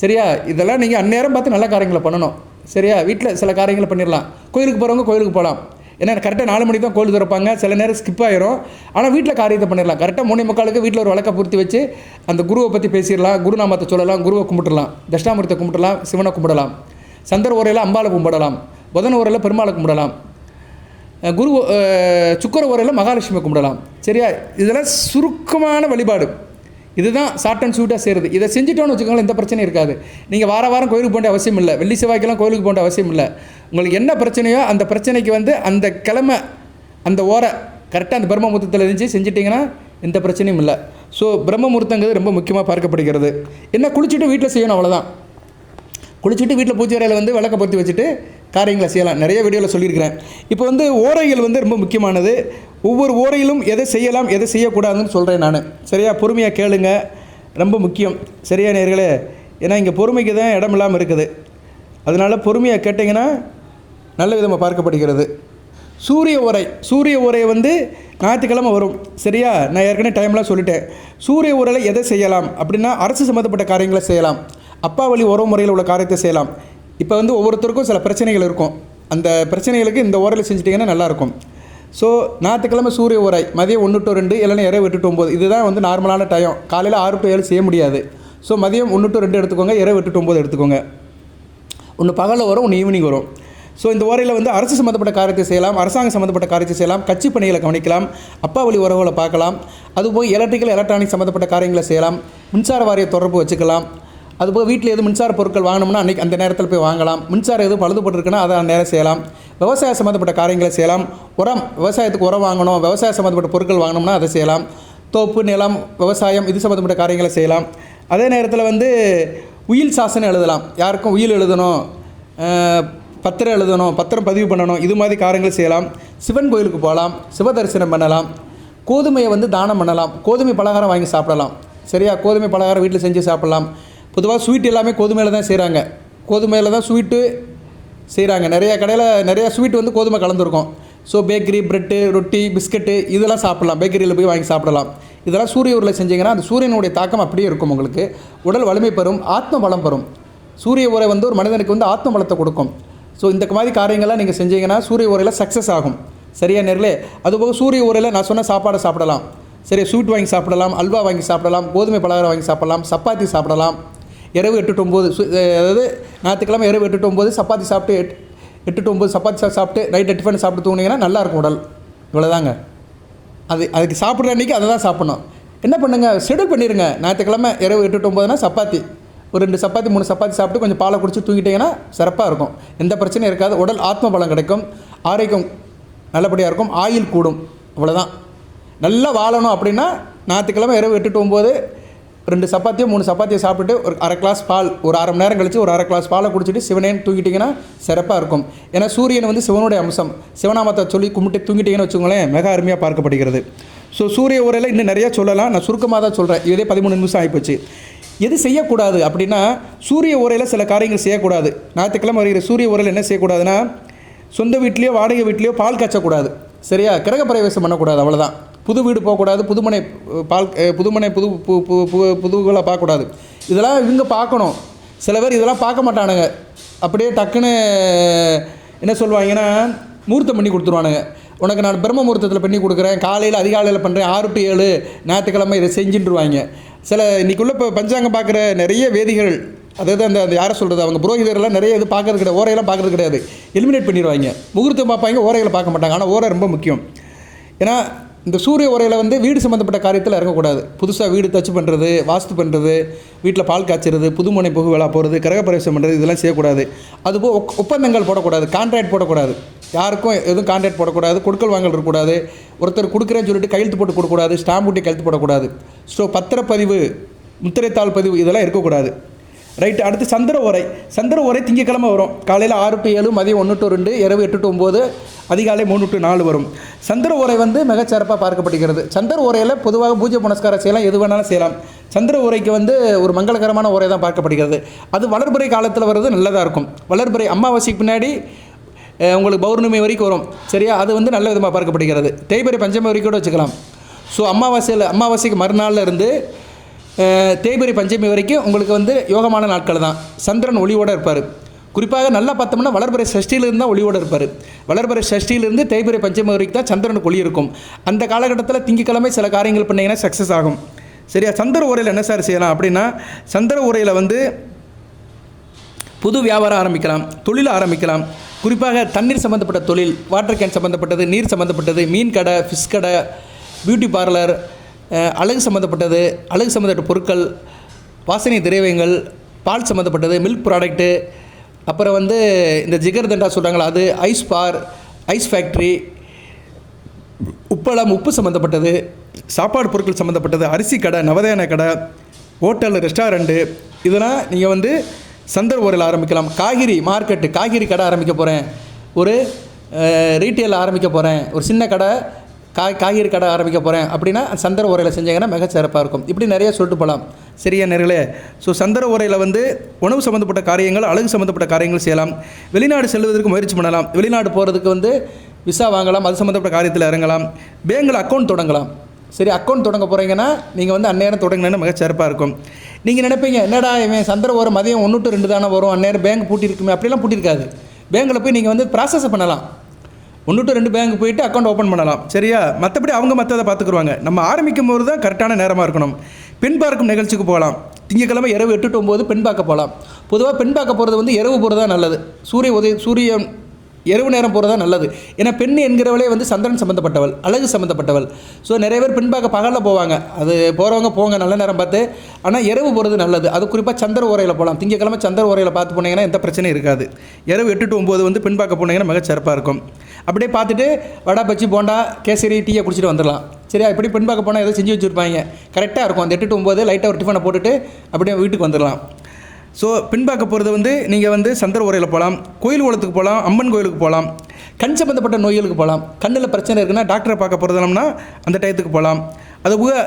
சரியா? இதெல்லாம் நீங்கள் அந்நேரம் பார்த்து நல்ல காரியங்களை பண்ணணும். சரியா? வீட்டில் சில காரியங்களை பண்ணிடலாம். கோயிலுக்கு போகிறவங்க கோயிலுக்கு போகலாம். ஏன்னா கரெக்டாக 4 மணிக்கு தான் கோயில் திறப்பாங்க. சில நேரம் ஸ்கிப் ஆயிரும். ஆனால் வீட்டில் காரியத்தை பண்ணிடலாம். கரெக்டாக 3:45 வீட்டில் ஒரு விளக்கை பூர்த்தி வச்சு அந்த குருவை பற்றி பேசிடலாம், குருநாமத்தை சொல்லலாம், குருவை கும்பிட்டுடலாம், தட்சிணாமூர்த்தியை கும்பிடலாம், சிவனை கும்பிடலாம், சந்திர உரையில் அம்பாவை கும்பிடலாம், புதன் ஓரையில் பெருமாளை கும்பிடலாம். சுக்கிர ஓரையில் மகாலட்சுமி கும்பிடலாம். சரியா? இதெல்லாம் சுருக்கமான வழிபாடு. இதுதான் ஷார்ட் அண்ட் ஸ்வீட்டாக செய்கிறது. இதை செஞ்சுட்டோன்னு வச்சுக்கோங்களேன், எந்த பிரச்சனையும் இருக்காது. நீங்கள் வாரம் கோயிலுக்கு போக அவசியம் இல்லை. வெள்ளி செவ்வாய்க்கெல்லாம் கோயிலுக்கு போக அவசியம் இல்லை. உங்களுக்கு என்ன பிரச்சனையோ அந்த பிரச்சனைக்கு அந்த கிழமை அந்த ஓரை கரெக்டாக அந்த பிரம்ம முகூர்த்தத்தில் இருந்துச்சு செஞ்சிட்டிங்கன்னா எந்த பிரச்சனையும் இல்லை. ஸோ பிரம்ம முகூர்த்தங்கிறது ரொம்ப முக்கியமாக பார்க்கப்படுகிறது. என்ன குளிச்சுட்டு வீட்டில் செய்யணும், அவ்வளோதான். குளிச்சுட்டு வீட்டில் பூஜை அறையில் விளக்க பொருத்தி வச்சுட்டு காரியங்களை செய்யலாம். நிறைய வீடியோவில் சொல்லியிருக்கிறேன். இப்போ ஓரைகள் ரொம்ப முக்கியமானது. ஒவ்வொரு ஓரையிலும் எதை செய்யலாம் எதை செய்யக்கூடாதுன்னு சொல்கிறேன் நான். சரியா? பொறுமையாக கேளுங்க, ரொம்ப முக்கியம். சரியா நேயர்களே? ஏன்னா இங்கே பொறுமைக்கு தான் இடம் இல்லாமல் இருக்குது. அதனால் பொறுமையாக கேட்டிங்கன்னா நல்ல விதமாக பார்க்கப்படுகிறது. சூரிய ஓரை ஞாயிற்றுக்கிழமை வரும். சரியா? நான் ஏற்கனவே டைம்லாம் சொல்லிட்டேன். சூரிய ஓரையில் எதை செய்யலாம் அப்படின்னா அரசு சம்மந்தப்பட்ட காரியங்களை செய்யலாம். அப்பா வழி உறவு முறையில் உள்ள காரியத்தை செய்யலாம். இப்போ ஒவ்வொருத்தருக்கும் சில பிரச்சனைகள் இருக்கும். அந்த பிரச்சனைகளுக்கு இந்த ஓரையில் செஞ்சிட்டிங்கன்னா நல்லாயிருக்கும். ஸோ ஞாயிற்றுக்கிழமை சூரிய ஓரை மதியம் 1 to 2 இல்லைன்னா இரவு 8 to 9. இதுதான் நார்மலான டைம். காலையில் 6 to 7 செய்ய முடியாது. ஸோ மதியம் 1 to 2 எடுத்துக்கோங்க, இரவு 8 to 9 எடுத்துக்கோங்க. ஒன்று பகலில் வரும், ஒன்று ஈவினிங் வரும். ஸோ இந்த ஓரையில் அரசு சம்மந்தப்பட்ட காரியத்தை செய்யலாம், அரசாங்கம் சம்மந்தப்பட்ட காரியத்தை செய்யலாம், கட்சி பணிகளை கவனிக்கலாம், அப்பா வழி உறவுகளை பார்க்கலாம். அதுபோல் எலக்ட்ரானிக் சம்மந்தப்பட்ட காரியங்களை செய்யலாம். மின்சார வாரிய தொடர்பு வச்சுக்கலாம். அதுபோல் வீட்டில் எது மின்சார பொருட்கள் வாங்கணும்னா அன்றைக்கி அந்த நேரத்தில் போய் வாங்கலாம். மின்சாரம் எதுவும் பழுதுபட்டுருக்குன்னா அதை அந்த நேரம் செய்யலாம். விவசாய சம்மந்தப்பட்ட காரியங்களை செய்யலாம். விவசாயத்துக்கு உரம் வாங்கணும், விவசாய சம்மந்தப்பட்ட பொருட்கள் வாங்கணும்னா அதை செய்யலாம். தோப்பு, நிலம், விவசாயம் இது சம்மந்தப்பட்ட காரியங்களை செய்யலாம். அதே நேரத்தில் உயில் சாசனம் எழுதலாம். யாருக்கும் உயில் எழுதணும், பத்திரம் எழுதணும், பத்திரம் பதிவு பண்ணணும், இது மாதிரி காரியங்கள் செய்யலாம். சிவன் கோயிலுக்கு போகலாம், சிவ தரிசனம் பண்ணலாம். கோதுமையை தானம் பண்ணலாம். கோதுமை பலகாரம் வாங்கி சாப்பிடலாம். சரியா? கோதுமை பலகாரம் வீட்டில் செஞ்சு சாப்பிடலாம். பொதுவாக ஸ்வீட் எல்லாமே கோதுமையில் தான் செய்கிறாங்க. கோதுமையில் தான் ஸ்வீட்டு செய்கிறாங்க. நிறையா கடையில் நிறையா ஸ்வீட் கோதுமை கலந்துருக்கும். ஸோ பேக்கரி, ப்ரெட்டு, ரொட்டி, பிஸ்கட்டு இதெல்லாம் சாப்பிட்லாம். பேக்கரியில் போய் வாங்கி சாப்பிடலாம். இதெல்லாம் சூரிய ஊரில் செஞ்சிங்கன்னா அந்த சூரியனுடைய தாக்கம் அப்படியே இருக்கும். உங்களுக்கு உடல் வலிமை பெறும், ஆத்ம பலம் பெறும். சூரிய ஊரை ஒரு மனிதனுக்கு ஆத்ம பலத்தை கொடுக்கும். ஸோ இந்த மாதிரி காரியங்கள்லாம் நீங்கள் செஞ்சீங்கன்னா சூரிய ஊரையில் சக்ஸஸ் ஆகும். சரியா நேர்களே? அதுபோக சூரிய ஊரையில் நான் சொன்ன சாப்பாடை சாப்பிடலாம். சரி, ஸ்வீட் வாங்கி சாப்பிடலாம், அல்வா வாங்கி சாப்பிடலாம், கோதுமை பலகாரம் வாங்கி சாப்பிடலாம், சப்பாத்தி சாப்பிடலாம். இரவு 8 to 9, அதாவது ஞாயிற்றுக்கிழமை இரவு 8 to 9 சப்பாத்தி சாப்பிட்டு 8 to 9 சப்பாத்தி சாப்பிட்டு நைட்டு டிஃபன் சாப்பிட்டு தூங்கினீங்கன்னா நல்லாயிருக்கும் உடல். இவ்வளோதாங்க. அதுக்கு சாப்பிட்ற அன்றைக்கி அதை தான் சாப்பிட்ணும். என்ன பண்ணுங்கள், ஷெடியூல் பண்ணிடுங்க. ஞாயிற்றுக்கிழமை இரவு 8 to 9 சப்பாத்தி, ஒரு 2 சப்பாத்தி 3 சப்பாத்தி சாப்பிட்டு கொஞ்சம் பாலை குடிச்சு தூங்கிட்டிங்கன்னா சிறப்பாக இருக்கும். எந்த பிரச்சனையும் இருக்காது. உடல் ஆத்ம பலம் கிடைக்கும், ஆரோக்கியம் நல்லபடியாக இருக்கும், ஆயுள் கூடும். இவ்வளோதான். நல்லா வாழணும் அப்படின்னா ஞாயிற்றுக்கிழமை இரவு 8 to 9 2 சப்பாத்தியோ 3 சப்பாத்தியோ சாப்பிட்டு ஒரு அரை கிளாஸ் பால், ஒரு அரை மணி நேரம் கழித்து ஒரு அரை கிளாஸ் பாலை குடிச்சிட்டு சிவனேன்னு தூங்கிட்டிங்கன்னா சிறப்பாக இருக்கும். ஏன்னா சூரியன் சிவனுடைய அம்சம். சிவநாமத்தை சொல்லி கும்பிட்டு தூங்கிட்டிங்கன்னு வச்சுக்கோங்களேன், மிக அருமையாக பார்க்கப்படுகிறது. ஸோ சூரிய ஊரையில் இன்னும் நிறையா சொல்லலாம். நான் சுருக்கமாக தான் சொல்கிறேன். இதே 13 நிமிஷம் ஆகிப்போச்சு. எது செய்யக்கூடாது அப்படின்னா, சூரிய ஊரையில் சில காரியங்கள் செய்யக்கூடாது. ஞாயிற்றுக்கிழமை வருகிற சூரிய ஊரையில் என்ன செய்யக்கூடாதுன்னா, சொந்த வீட்லேயோ வாடகை வீட்லேயோ பால் காய்ச்சக்கூடாது. சரியா? கிரக பிரவேசம் பண்ணக்கூடாது. அவ்வளோதான். புது வீடு போகக்கூடாது, புதுமனை புதுகளை பார்க்கக்கூடாது. இதெல்லாம் இவங்க பார்க்கணும். சில பேர் இதெல்லாம் பார்க்க மாட்டானுங்க. அப்படியே டக்குன்னு என்ன சொல்லுவாங்கன்னா, முகூர்த்தம் பண்ணி கொடுத்துருவானுங்க. உனக்கு நான் பிரம்ம முகூர்த்தத்தில் பண்ணி கொடுக்குறேன், காலையில் அதிகாலையில் பண்ணுறேன், 6 to 7 ஞாயிற்றுக்கிழமை இதை செஞ்சுட்டுருவாங்க. சில இன்றைக்குள்ளே இப்போ பஞ்சாங்கம் பார்க்குற நிறைய வேதிகள், அதாவது அந்த யாரை சொல்கிறது, அவங்க புரோகிதரெல்லாம் நிறைய இது பார்க்கறது கிடையாது, ஓரையெல்லாம் பார்க்குறது கிடையாது. எலிமினேட் பண்ணிடுவாங்க. முகூர்த்தம் பார்ப்பாங்க, ஓரைகளை பார்க்க மாட்டாங்க. ஆனால் ஓரை ரொம்ப முக்கியம். ஏன்னா இந்த சூரிய உரையில் வீடு சம்மந்தப்பட்ட காரியத்தில் இறங்கக்கூடாது. புதுசாக வீடு தச்சு பண்ணுறது, வாஸ்து பண்ணுறது, வீட்டில் பால் காய்ச்சறது, புதுமனை புகு விழா போகிறது, கிரகப்பிரவேசம் பண்ணுறது, இதெல்லாம் செய்யக்கூடாது. அதுபோல் ஒப்பந்தங்கள் போடக்கூடாது, கான்ட்ராக்ட் போடக்கூடாது. யாருக்கும் எதுவும் கான்ட்ராக்ட் போடக்கூடாது, கொடுக்கல் வாங்கல் இருக்கக்கூடாது. ஒருத்தர் கொடுக்குறேன்னு சொல்லிட்டு கையெழுத்து போட்டு கொடுக்கக்கூடாது, ஸ்டாம்ப் ஊட்டி கையெழுத்து போடக்கூடாது. ஸோ பத்திரப்பதிவு, முத்திரைத்தாள் பதிவு இதெல்லாம் இருக்கக்கூடாது. ரைட்டு. அடுத்து சந்திர ஓரை திங்கக்கிழமை வரும். காலையில் 6 to 7, மதியம் 1 to 2, இரவு 8 to 9, அதிகாலை 3 to 4 வரும். சந்திர ஓரை மிகச்சிறப்பாக பார்க்கப்படுகிறது. சந்திர ஓரையில் பொதுவாக பூஜை புனஸ்காரம் செய்யலாம், எது வேணாலும் செய்யலாம். சந்திர ஓரைக்கு ஒரு மங்களகரமான ஓரை தான் பார்க்கப்படுகிறது. அது வளர்பிறை காலத்தில் வர்றது நல்லதாக இருக்கும். வளர்பிறை அமாவாசைக்கு பின்னாடி உங்களுக்கு பௌர்ணமி வரைக்கும் வரும். சரியா? அது நல்ல விதமாக பார்க்கப்படுகிறது. தேய்பிறை பஞ்சமி வரைக்கும் கூட வச்சுக்கலாம். ஸோ அமாவாசைக்கு மறுநாளில் இருந்து தேய்பிறை பஞ்சமி வரைக்கும் உங்களுக்கு யோகமான நாட்கள் தான். சந்திரன் ஒளியோடு இருப்பார். குறிப்பாக நல்லா பார்த்தோம்னா வளர்பிறை சஷ்டியிலிருந்து தான் ஒளியோடு இருப்பார். வளர்பிறை சஷ்டியிலிருந்து தேய்பிறை பஞ்சமி வரைக்கும் தான் சந்திரனுக்கு ஒளி இருக்கும். அந்த காலகட்டத்தில் திங்கக்கிழமை சில காரியங்கள் பண்ணிங்கன்னா சக்ஸஸ் ஆகும். சரியா? சந்திர உரையில் என்ன சார் செய்யலாம் அப்படின்னா, சந்திர உரையில் புது வியாபாரம் ஆரம்பிக்கலாம், தொழில் ஆரம்பிக்கலாம், குறிப்பாக தண்ணீர் சம்மந்தப்பட்ட தொழில், வாட்டர் கேன் சம்மந்தப்பட்டது, நீர் சம்மந்தப்பட்டது, மீன் கடை, ஃபிஷ் கடை, பியூட்டி பார்லர், அழகு சம்மந்தப்பட்டது, அழகு சம்மந்தப்பட்ட பொருட்கள், வாசனை திரவியங்கள், பால் சம்மந்தப்பட்டது, மில்க் ப்ராடக்ட்டு, அப்புறம் வந்து இந்த ஜிகர் தண்டா சொல்கிறாங்களா அது, ஐஸ் பார், ஐஸ் ஃபேக்ட்ரி, உப்பளம், உப்பு சம்மந்தப்பட்டது, சாப்பாடு பொருட்கள் சம்மந்தப்பட்டது, அரிசி கடை, நவதானிய கடை, ஹோட்டல், ரெஸ்டாரண்ட்டு, இதெல்லாம் நீங்கள் வந்து சந்தர் ஓரையில் ஆரம்பிக்கலாம். காய்கறி மார்க்கெட்டு, காய்கறி கடை ஆரம்பிக்க போகிறேன், ஒரு ரீட்டெயில் ஆரம்பிக்க போகிறேன், ஒரு சின்ன கடை காய்கறி கடை ஆரம்பிக்க போகிறேன் அப்படின்னா சந்தர ஓரையில் செஞ்சாங்கன்னா மிக சிறப்பாக இருக்கும். இப்படி நிறைய சொல்லிட்டு போகலாம். சரியா நேர்களே? ஸோ சந்தர ஓரையில் வந்து உணவு சம்மந்தப்பட்ட காரியங்கள், அழகு சம்மந்தப்பட்ட காரியங்கள் செய்யலாம். வெளிநாடு செல்வதற்கு முயற்சி பண்ணலாம். வெளிநாடு போகிறதுக்கு வந்து விசா வாங்கலாம். அது சம்மந்தப்பட்ட காரியத்தில் இறங்கலாம். பேங்கில் அக்கௌண்ட் தொடங்கலாம். சரி, அக்கௌண்ட் தொடங்க போகிறீங்கன்னா நீங்கள் வந்து அந்நேரம் தொடங்கினா மிக சிறப்பாக இருக்கும். நீங்கள் நினைப்பீங்க, என்னடா இவன் சந்திர ஓரம் மதியம் 1 to 2 தானே வரும், அந்நேரம் பேங்க் பூட்டியிருக்குமே. அப்படிலாம் பூட்டியிருக்காது. பேங்கில் போய் நீங்கள் வந்து ப்ராசஸ் பண்ணலாம். 1 to 2 பேங்க் போயிட்டு அக்கௌண்ட் ஓப்பன் பண்ணலாம். சரியா? மற்றபடி அவங்க மற்றதை பார்த்துக்குருவாங்க. நம்ம ஆரம்பிக்கும் போது தான் கரெக்டான நேரமாக இருக்கணும். பெண் பார்க்கும் நிகழ்ச்சிக்கு போகலாம். திங்கக்கிழமை இரவு 8 to 9 பெண் பார்க்க போகலாம். பொதுவாக பெண் பார்க்க போகிறது வந்து இரவு போகிறது தான் நல்லது. சூரியன் இரவு நேரம் போகிறது தான் நல்லது. ஏன்னா பெண் என்கிறவளே வந்து சந்திரன் சம்மந்தப்பட்டவள், அழகு சம்மந்தப்பட்டவள். ஸோ நிறைய பேர் பெண் பார்க்க பகலில் போவாங்க. அது போகிறவங்க போங்க, நல்ல நேரம் பார்த்து. ஆனால் இரவு போகிறது நல்லது. அது குறிப்பாக சந்திர ஓரையில் போகலாம். திங்கக்கிழமை சந்திர ஓரையில் பார்த்து போனீங்கன்னா எந்த பிரச்சனையும் இருக்காது. இரவு 8 to 9 வந்து பெண் பார்க்க போனீங்கன்னா மிக சிறப்பாக இருக்கும். அப்படியே பார்த்துட்டு வடை, பச்சி, போண்டா, கேசரி, டீயை குடிச்சிட்டு வந்துடலாம். சரியா? இப்படி பெண் பார்க்க போனால் ஏதோ செஞ்சு வச்சுருப்பாங்க. கரெக்டாக இருக்கும். அந்த 8 to 9 லைட்டாக ஒரு டிஃபனை போட்டுட்டு அப்படியே வீட்டுக்கு வந்துடலாம். ஸோ பெண் பார்க்க போகிறது வந்து நீங்கள் வந்து சந்திர ஓரையில் போகலாம். கோயில் குளத்துக்கு போகலாம். அம்மன் கோயிலுக்கு போகலாம். கண் சம்மந்தப்பட்ட நோய்களுக்கு போகலாம். கண்ணில் பிரச்சனை இருக்குன்னா டாக்டரை பார்க்க போகிறதுனோம்னா அந்த டயத்துக்கு போகலாம். அதுபோக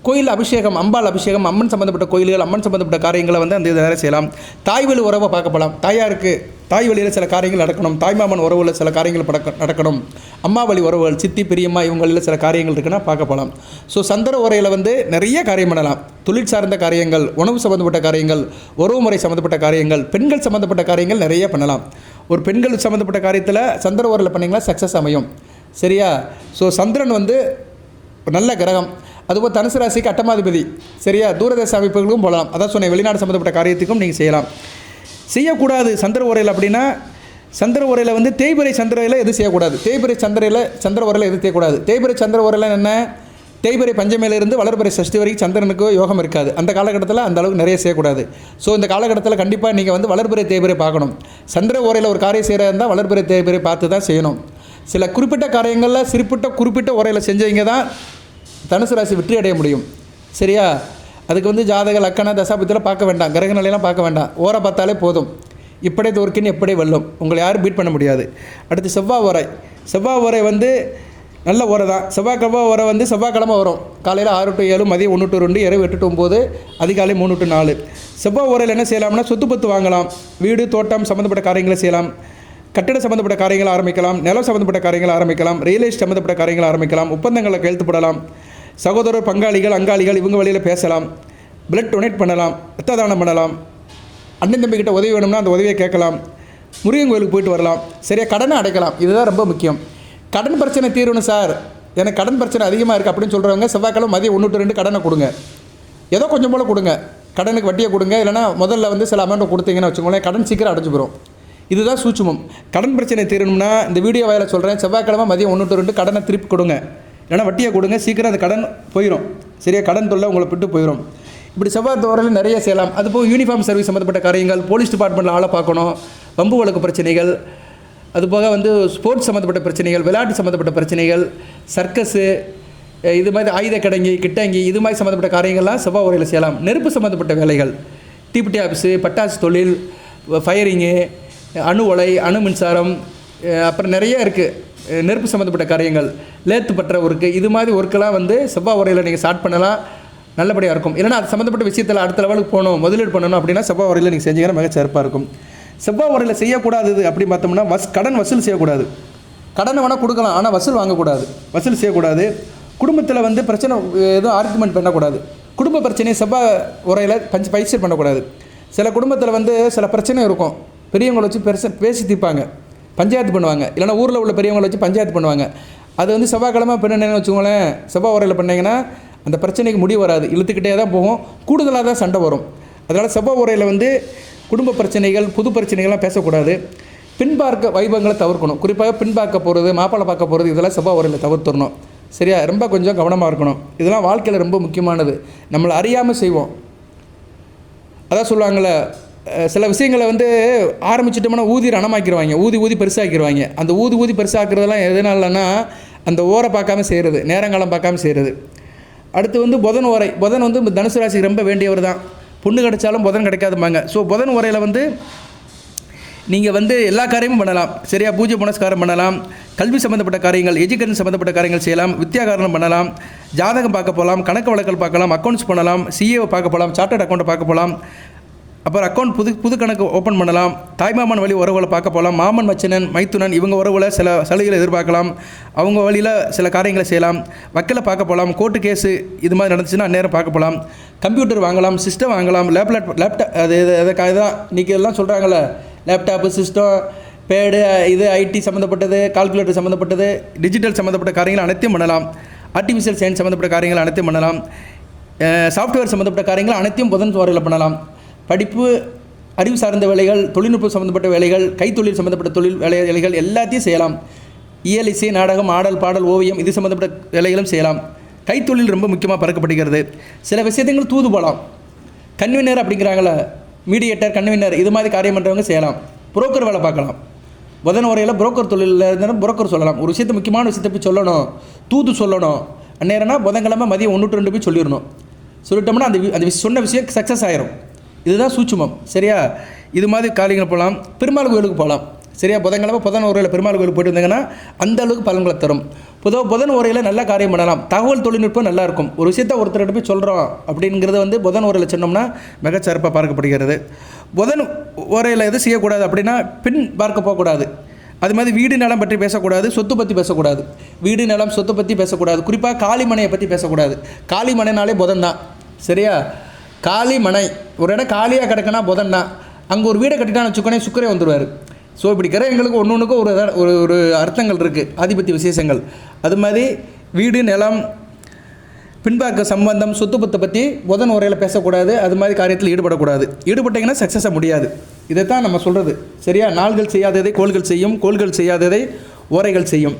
கோயில் அபிஷேகம், அம்பாள் அபிஷேகம், அம்மன் சம்மந்தப்பட்ட கோயில்கள், அம்மன் சம்மந்தப்பட்ட காரியங்களை வந்து அந்த இதை செய்யலாம். தாய் வழி உறவை பார்க்க போகலாம். தாயாருக்கு தாய் வழியில் சில காரியங்கள் நடக்கணும். தாய்மாமன் உறவுகளில் சில காரியங்கள் நடக்கணும். அம்மா வழி உறவுகள், சித்தி, பெரியம்மா இவங்களில் சில காரியங்கள் இருக்குன்னா பார்க்க போகலாம். ஸோ சந்திர ஓரையில் வந்து நிறைய காரியம் பண்ணலாம். தொழில் சார்ந்த காரியங்கள், உணவு சம்மந்தப்பட்ட காரியங்கள், உறவு முறை சம்மந்தப்பட்ட காரியங்கள், பெண்கள் சம்மந்தப்பட்ட காரியங்கள் நிறைய பண்ணலாம். ஒரு பெண்கள் சம்மந்தப்பட்ட காரியத்தில் சந்திர ஓரையில் பண்ணிங்கன்னா சக்ஸஸ் அமையும். சரியா? ஸோ சந்திரன் வந்து நல்ல கிரகம். அதுபோல் தனுசு ராசிக்கு அட்டமாதிபதி. சரியா? தூரதேச அமைப்புகளுக்கும் போகலாம். அதான் சொன்னேன், வெளிநாடு சம்மந்தப்பட்ட காரியத்துக்கும் நீங்கள் செய்யலாம். செய்யக்கூடாது சந்திர ஓரையில் அப்படின்னா, சந்திர ஓரையில் வந்து தேய்பிறை சந்திரையில் எது செய்யக்கூடாது. தேய்பிறை சந்திர ஓரையில் எது செய்யக்கூடாது. தேய்பிறை சந்திர ஓரையில் என்ன, தேய்பிறை பஞ்சமையிலிருந்து வளர்பிறை சஷ்டி வரைக்கும் சந்திரனுக்கு யோகம் இருக்காது. அந்த காலகட்டத்தில் அந்த அளவுக்கு நிறைய செய்யக்கூடாது. ஸோ இந்த காலகட்டத்தில் கண்டிப்பாக நீங்கள் வந்து வளர்பிறை தேய்பிறை பார்க்கணும். சந்திர ஓரையில் ஒரு காரியம் செய்கிறதா இருந்தால் வளர்பிறை தேய்பிறை பார்த்து தான் செய்யணும். சில குறிப்பிட்ட காரியங்களில் குறிப்பிட்ட ஓரையில் செஞ்சவங்க தான் தனுசு ராசி வெற்றி அடைய முடியும். சரியா? அதுக்கு வந்து ஜாதக லக்கண தசாபத்தியில் பார்க்க வேண்டாம், கிரக நிலையெல்லாம் பார்க்க வேண்டாம். ஓரை பார்த்தாலே போதும். இப்படியே தோற்கின்னு எப்படி வெல்லும், உங்களை யாரும் பீட் பண்ண முடியாது. அடுத்து செவ்வாய் ஓரை. செவ்வாய் ஓரை வந்து நல்ல ஓரை தான். செவ்வாய்க்கிழமை ஓரை வந்து செவ்வாய்க்கிழமை வரும். காலையில் 6 to 7, மதியம் 1 to 2, இரவு 8 to 9, அதிகாலை 3 to 4. செவ்வாய் ஓரையில் என்ன செய்யலாம்னா, சொத்து பத்து வாங்கலாம். வீடு, தோட்டம் சம்மந்தப்பட்ட காரியங்களை செய்யலாம். கட்டிட சம்மந்தப்பட்ட காரியங்கள் ஆரம்பிக்கலாம். நிலம் சம்மந்தப்பட்ட காரியங்கள் ஆரம்பிக்கலாம். ரியல் எஸ்டேட் சம்மந்தப்பட்ட காரியங்கள் ஆரம்பிக்கலாம். ஒப்பந்தங்களை கையெழுத்துப்படலாம். சகோதரர், பங்காளிகள், அங்காளிகள் இவங்க வழியில் பேசலாம். பிளட் டொனேட் பண்ணலாம். ரத்த தானம் பண்ணலாம். அண்ணன் தம்பிக்கிட்ட உதவி வேணும்னா அந்த உதவியை கேட்கலாம். முருகன் கோயிலுக்கு போயிட்டு வரலாம். சரியா? கடனை அடைக்கலாம். இதுதான் ரொம்ப முக்கியம். கடன் பிரச்சனை தீரணும் சார், எனக்கு கடன் பிரச்சனை அதிகமாக இருக்குது அப்படின்னு சொல்கிறவங்க செவ்வாய்க்கிழமை மதியம் 1 to 2 கடனை கொடுங்க. ஏதோ கொஞ்சம் போல் கொடுங்க. கடனுக்கு வட்டியை கொடுங்க. இல்லைனா முதல்ல வந்து சில அமௌண்ட்டை கொடுத்தீங்கன்னு வச்சுக்கோங்களேன், கடன் சீக்கிரம் அடைஞ்சு போயிடும். இதுதான் சூட்சுமம். கடன் பிரச்சனை தீரணும்னா இந்த வீடியோ வாயில சொல்கிறேன், செவ்வாய்க்கிழமை மதியம் 1 to 2 கடனை திருப்பி கொடுங்க. இல்லைனா வட்டியை கொடுங்க. சீக்கிரம் அந்த கடன் போயிடும். சரியா? கடன் தொல்லை உங்களை விட்டு போயிடும். இப்படி செவ்வாய் தோறையில் நிறைய செய்யலாம். அதுபோல் யூனிஃபார்ம் சர்வீஸ் சம்மந்தப்பட்ட காரியங்கள், போலீஸ் டிபார்ட்மெண்ட்டில் ஆளை பார்க்கணும், வம்பு வழக்கு பிரச்சனைகள், அதுபோக வந்து ஸ்போர்ட்ஸ் சம்மந்தப்பட்ட பிரச்சனைகள், விளையாட்டு சம்மந்தப்பட்ட பிரச்சனைகள், சர்க்கஸு, இது மாதிரி ஆயுத கிடங்கி, கிட்டங்கி, இது மாதிரி சம்மந்தப்பட்ட காரியங்கள்லாம் செவ்வாய் ஓரையில் செய்யலாம். நெருப்பு சம்மந்தப்பட்ட வேலைகள், டிபிடி ஆஃபீஸு, பட்டாசு தொழில், ஃபயரிங்கு, அணு உலை, அணு மின்சாரம், அப்புறம் நிறைய இருக்குது. நெருப்பு சம்மந்தப்பட்ட காரியங்கள், லேத்து பற்ற ஒர்க்கு, இது மாதிரி ஒர்க்கெல்லாம் வந்து செவ்வாய் ஓரையில் நீங்கள் ஸ்டார்ட் பண்ணலாம். நல்லபடியாக இருக்கும். இல்லைனா அது சம்மந்தப்பட்ட விஷயத்தில் அடுத்த லெவலுக்கு போகணும், முதலீடு பண்ணணும் அப்படின்னா செவ்வாய் ஓரையில் நீங்கள் செஞ்சீங்கன்னா மிக சிறப்பாக இருக்கும். செவ்வாய் ஓரையில் செய்யக்கூடாது அப்படின்னு பார்த்தோம்னா, கடன் வசூல் செய்யக்கூடாது. கடனை வேணால் கொடுக்கலாம், ஆனால் வசூல் வாங்கக்கூடாது, வசூல் செய்யக்கூடாது. குடும்பத்தில் வந்து பிரச்சனை எதுவும் ஆர்குமெண்ட் பண்ணக்கூடாது. குடும்ப பிரச்சனையை செவ்வாய் ஓரையில் பயிற்சி பண்ணக்கூடாது. சில குடும்பத்தில் வந்து சில பிரச்சனை இருக்கும், பெரியவங்களை வச்சு பேசி தீர்ப்பாங்க, பஞ்சாயத்து பண்ணுவாங்க. இல்லைனா ஊரில் உள்ள பெரியவங்களை வச்சு பஞ்சாயத்து பண்ணுவாங்க. அது வந்து செவ்வாய்க்கிழமை என்னென்னு வச்சுக்கோங்களேன், செவ்வாய் ஓரையில் பண்ணிங்கன்னா அந்த பிரச்சனைக்கு முடிவு வராது, இழுத்துக்கிட்டே தான் போகும், கூடுதலாக தான் சண்டை வரும். அதனால் செவ்வாய் ஓரையில் வந்து குடும்ப பிரச்சனைகள், புது பிரச்சனைகள்லாம் பேசக்கூடாது. பின்பார்க்க வைபவங்களை தவிர்க்கணும். குறிப்பாக பின்பார்க்க போகிறது, மாப்பிள்ளை பார்க்க போகிறது, இதெல்லாம் செவ்வாய் ஓரையில் தவிர்த்துடணும். சரியா? ரொம்ப கொஞ்சம் கவனமாக இருக்கணும். இதெல்லாம் வாழ்க்கையில் ரொம்ப முக்கியமானது. நம்மளை அறியாமல் செய்வோம். அதான் சொல்லுவாங்கள்ல, சில விஷயங்களை வந்து ஆரம்பிச்சிட்டோம்னா ஊதி ரணமாக்கிடுவாங்க, ஊதி பெருசாக்கிடுவாங்க. அந்த ஊதி பெருசாக்குறதெல்லாம் எதனாலன்னா அந்த ஓரை பார்க்காம செய்கிறது, நேரங்காலம் பார்க்காம செய்கிறது. அடுத்து வந்து புதன் ஓரை. புதன் வந்து தனுசு ராசிக்கு ரொம்ப வேண்டியவர் தான். பொண்ணு கிடைச்சாலும் புதன் கிடைக்காதும்பாங்க. ஸோ புதன் ஓரையில் வந்து நீங்கள் வந்து எல்லா காரியமும் பண்ணலாம். சரியா? பூஜை புனஸ்காரம் பண்ணலாம், கல்வி சம்மந்தப்பட்ட காரியங்கள், எஜுகேஷன் சம்மந்தப்பட்ட காரியங்கள் செய்யலாம், வித்தியாகாரணம் பண்ணலாம், ஜாதகம் பார்க்க போகலாம், கணக்கு வழக்கல் பார்க்கலாம், அக்கௌண்ட்ஸ் பண்ணலாம், சிஏவை பார்க்க போகலாம், சார்ட்டர்ட் அக்கௌண்ட்டை பார்க்க போகலாம், அப்புறம் அக்கௌண்ட் புது கணக்கு ஓப்பன் பண்ணலாம், தாய்மாமன் வழி உறவுகளை பார்க்க போகலாம், மாமன் மச்சனன் மைத்துனன் இவங்க உறவுகளை சில சலுகைகளை எதிர்பார்க்கலாம், அவங்க வழியில் சில காரியங்களை செய்யலாம், வக்கீலை பார்க்க போகலாம், கோர்ட்டு கேஸு இது மாதிரி நடந்துச்சுன்னா அந்நேரம் பார்க்க போகலாம், கம்ப்யூட்டர் வாங்கலாம், சிஸ்டம் வாங்கலாம், லேப்டாப் அது அதுக்காக தான் இன்றைக்கி எல்லாம் சொல்கிறாங்கள, லேப்டாப்பு, சிஸ்டம், பேடு, இது ஐடி சம்மந்தப்பட்டது, கால்குலேட்டர் சம்மந்தப்பட்டது, டிஜிட்டல் சம்மந்தப்பட்ட காரியங்கள் அனைத்தையும் பண்ணலாம், ஆர்டிஃபிஷியல் சயின்ஸ் சம்மந்தப்பட்ட காரியங்கள் அனைத்தையும் பண்ணலாம், சாஃப்ட்வேர் சம்மந்தப்பட்ட காரியங்கள் அனைத்தையும் புதன் ஓரையில் பண்ணலாம். படிப்பு, அறிவு சார்ந்த வேலைகள், தொழில்நுட்பம் சம்மந்தப்பட்ட வேலைகள், கைத்தொழில் சம்மந்தப்பட்ட தொழில் வேலைகள் எல்லாத்தையும் செய்யலாம். இயல், இசை, நாடகம், ஆடல், பாடல், ஓவியம் இது சம்மந்தப்பட்ட வேலைகளும் செய்யலாம். கைத்தொழில் ரொம்ப முக்கியமாக பறக்கப்படுகிறது. சில விஷயங்கள் தூது போகலாம். கன்வீனர் அப்படிங்கிறாங்கள, மீடியேட்டர், கன்வீனர் இது மாதிரி காரியம் பண்ணுறவங்க செய்யலாம். புரோக்கர் வேலை பார்க்கலாம். புதன் ஓரையில் புரோக்கர் தொழிலில் இருந்தாலும் புரோக்கர் சொல்லலாம். ஒரு விஷயத்தை, முக்கியமான விஷயத்தை போய் சொல்லணும், தூது சொல்லணும். அந்நேரம்னா புதன்கிழமை மதியம் 1 to 2 போய் சொல்லிடணும். சொல்லிட்டோம்னா அந்த சொன்ன விஷயம் சக்ஸஸ் ஆயிரும். இதுதான் சூட்சுமம். சரியா? இது மாதிரி காரியங்கள் போகலாம். பெருமாள் கோயிலுக்கு போகலாம். சரியா? புதன்கிழமை புதன் ஓரையில் பெருமாள் கோயிலுக்கு போய்ட்டு வந்தீங்கன்னா அந்த அளவுக்கு பலன்களை தரும். பொதுவாக புதன் ஓரையில் நல்ல காரியம் பண்ணலாம். தகவல் தொழில்நுட்பம் நல்லாயிருக்கும். ஒரு விஷயத்தை ஒருத்தர்கிட்ட போய் சொல்கிறோம் அப்படிங்கிறத வந்து புதன் ஓரையில் சொன்னோம்னா மிகச்சிறப்பாக பார்க்கப்படுகிறது. புதன் ஓரையில் எது செய்யக்கூடாது அப்படின்னா பின் பார்க்க போகக்கூடாது. அது மாதிரி வீடு நிலம் பற்றி பேசக்கூடாது, சொத்து பற்றி பேசக்கூடாது. வீடு நிலம் சொத்து பற்றி பேசக்கூடாது. குறிப்பாக காளிமனையை பற்றி பேசக்கூடாது. காளிமனைனாலே புதன் தான். சரியா? காளிமனை ஒரு இடம் காலியாக கிடக்குன்னா புதன் தான். அங்கே ஒரு வீடை கட்டிட்டான்னு வச்சுக்கோனே சுக்கரே வந்துடுவார். ஸோ இப்படி கிரகங்களுக்கு ஒன்றுக்கும் ஒரு அர்த்தங்கள் இருக்குது, ஆதிபத்திய விசேஷங்கள். அது மாதிரி வீடு நிலம் பின்பாக்க சம்பந்தம் சொத்து பத்தை பற்றி புதன் ஓரையில் பேசக்கூடாது. அது மாதிரி காரியத்தில் ஈடுபடக்கூடாது. ஈடுபட்டிங்கன்னா சக்ஸஸாக முடியாது. இதைத்தான் நம்ம சொல்கிறது. சரியா? நாள்கள் செய்யாததை கோள்கள் செய்யும், கோள்கள் செய்யாததை ஓரைகள் செய்யும்.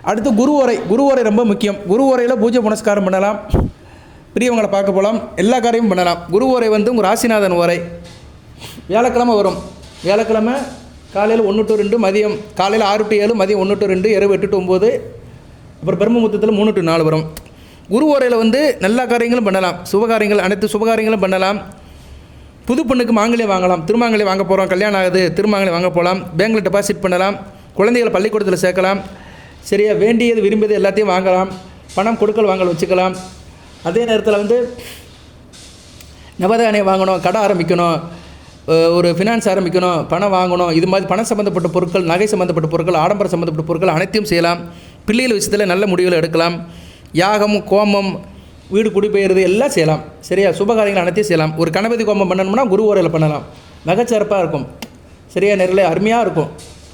அடுத்து குரு ஓரை. குரு ஓரை ரொம்ப முக்கியம். குரு ஓரையில் பூஜை புனஸ்காரம் பண்ணலாம், பெரியவங்களை பார்க்க போகலாம், எல்லா காரியமும் பண்ணலாம். குரு ஓரை வந்து உங்கள் ராசிநாதன் ஓரை வியாழக்கிழமை வரும். வியாழக்கிழமை காலையில் 1 to 2, மதியம் காலையில் 6 to 7, மதியம் 1 to 2, இரவு 8 to 9, அப்புறம் பிரம்மமுத்தத்தில் 3 to 4 வரும். குரு ஓரையில் வந்து எல்லா காரியங்களும் பண்ணலாம். சுபகாரியங்கள், அனைத்து சுபகாரியங்களும் பண்ணலாம். புது பெண்ணுக்கு மாங்கல்யம் வாங்கலாம். திருமாங்கல்யம் வாங்க போகிறோம், கல்யாணம் ஆகுது, திருமாங்கல்யம் வாங்க போகலாம். பேங்கில் டெபாசிட் பண்ணலாம். குழந்தைகளை பள்ளிக்கூடத்தில் சேர்க்கலாம். சரியா? வேண்டியது விரும்பியது எல்லாத்தையும் வாங்கலாம். பணம் கொடுக்கல் வாங்கல் வச்சுக்கலாம். அதே நேரத்தில் வந்து நவதானியம் வாங்கணும், கடை ஆரம்பிக்கணும், ஒரு ஃபினான்ஸ் ஆரம்பிக்கணும், பணம் வாங்கணும், இது மாதிரி பணம் சம்மந்தப்பட்ட பொருட்கள், நகை சம்மந்தப்பட்ட பொருட்கள், ஆடம்பரம் சம்மந்தப்பட்ட பொருட்கள் அனைத்தையும் செய்யலாம். பிள்ளைகள் விஷயத்தில் நல்ல முடிவுகளை எடுக்கலாம். யாகம், கோமம், வீடு குடிபெயர்றது எல்லாம் செய்யலாம். சரியா? சுபகாரியங்கள் அனைத்தையும் செய்யலாம். ஒரு கணபதி கோமம் பண்ணணும்னா குரு ஓரையில் பண்ணலாம். மிகச்சிறப்பாக இருக்கும். சரியா? நிறைய அருமையாக இருக்கும்.